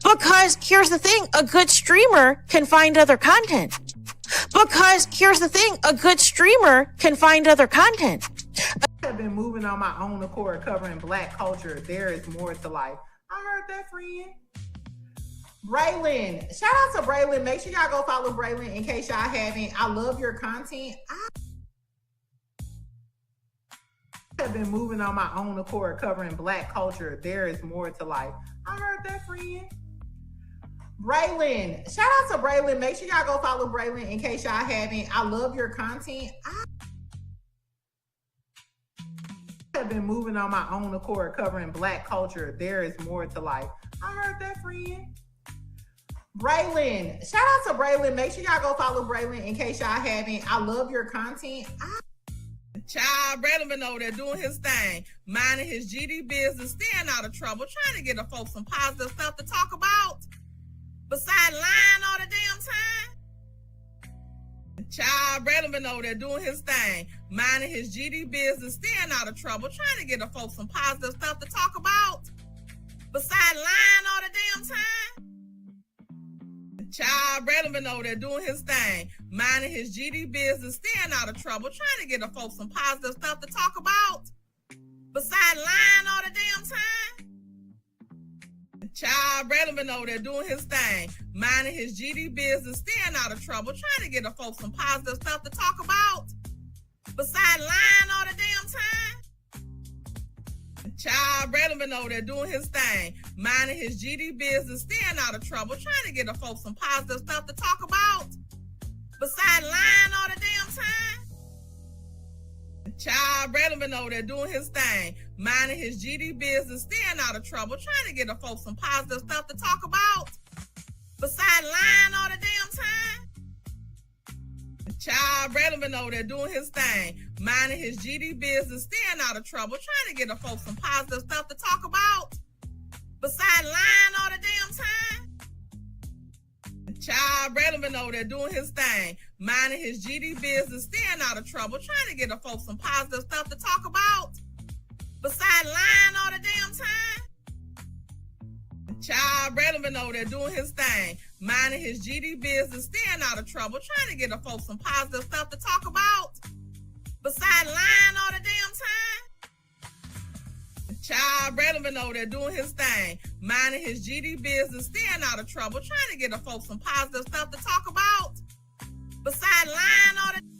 Because here's the thing, a good streamer can find other content. Because here's the thing, a good streamer can find other content. I have been moving on my own accord, covering Black culture. There is more to life. I heard that, friend. Braylon, shout out to Braylon. Make sure y'all go follow Braylon in case y'all haven't. I love your content. I have been moving on my own accord, covering Black culture. There is more to life. I heard that, friend. Braylon, shout out to Braylon. Make sure y'all go follow Braylon in case y'all haven't. I love your content. I have been moving on my own accord, covering Black culture. There is more to life. I heard that, friend. Braylon, shout out to Braylon. Make sure y'all go follow Braylon in case y'all haven't. I love your content. Child, Braylon been over there doing his thing, minding his GD business, staying out of trouble, trying to get the folks some positive stuff to talk about. Besides lying all the damn time. Child, Braylon been over there doing his thing, minding his GD business, staying out of trouble, trying to get the folks some positive stuff to talk about. Besides lying all the damn time. Child, Braylon been over there doing his thing, minding his GD business, staying out of trouble, trying to get the folks some positive stuff to talk about. Besides lying all the damn time. Child, Braylon been over there doing his thing, minding his GD business, staying out of trouble, trying to get the folks some positive stuff to talk about. Besides lying all the damn time. Child, Braylon been over there doing his thing, minding his GD business, staying out of trouble, trying to get the folks some positive stuff to talk about. Besides lying all the damn time. Child, Braylon been over there doing his thing, minding his GD business, staying out of trouble, trying to get the folks some positive stuff to talk about. Besides lying all the damn time. Child, Braylon been over there doing his thing, minding his GD business, staying out of trouble, trying to get the folks some positive stuff to talk about. Besides lying all the damn time. Child, Braylon been over there doing his thing, minding his GD business, staying out of trouble, trying to get the folks some positive stuff to talk about. Besides lying all the damn time. Child Relevant over there doing his thing, minding his GD business, staying out of trouble, trying to get the folks some positive stuff to talk about. Besides lying all the damn time. Child Relevant over there doing his thing, minding his GD business, staying out of trouble, trying to get the folks some positive stuff to talk about. Besides lying all the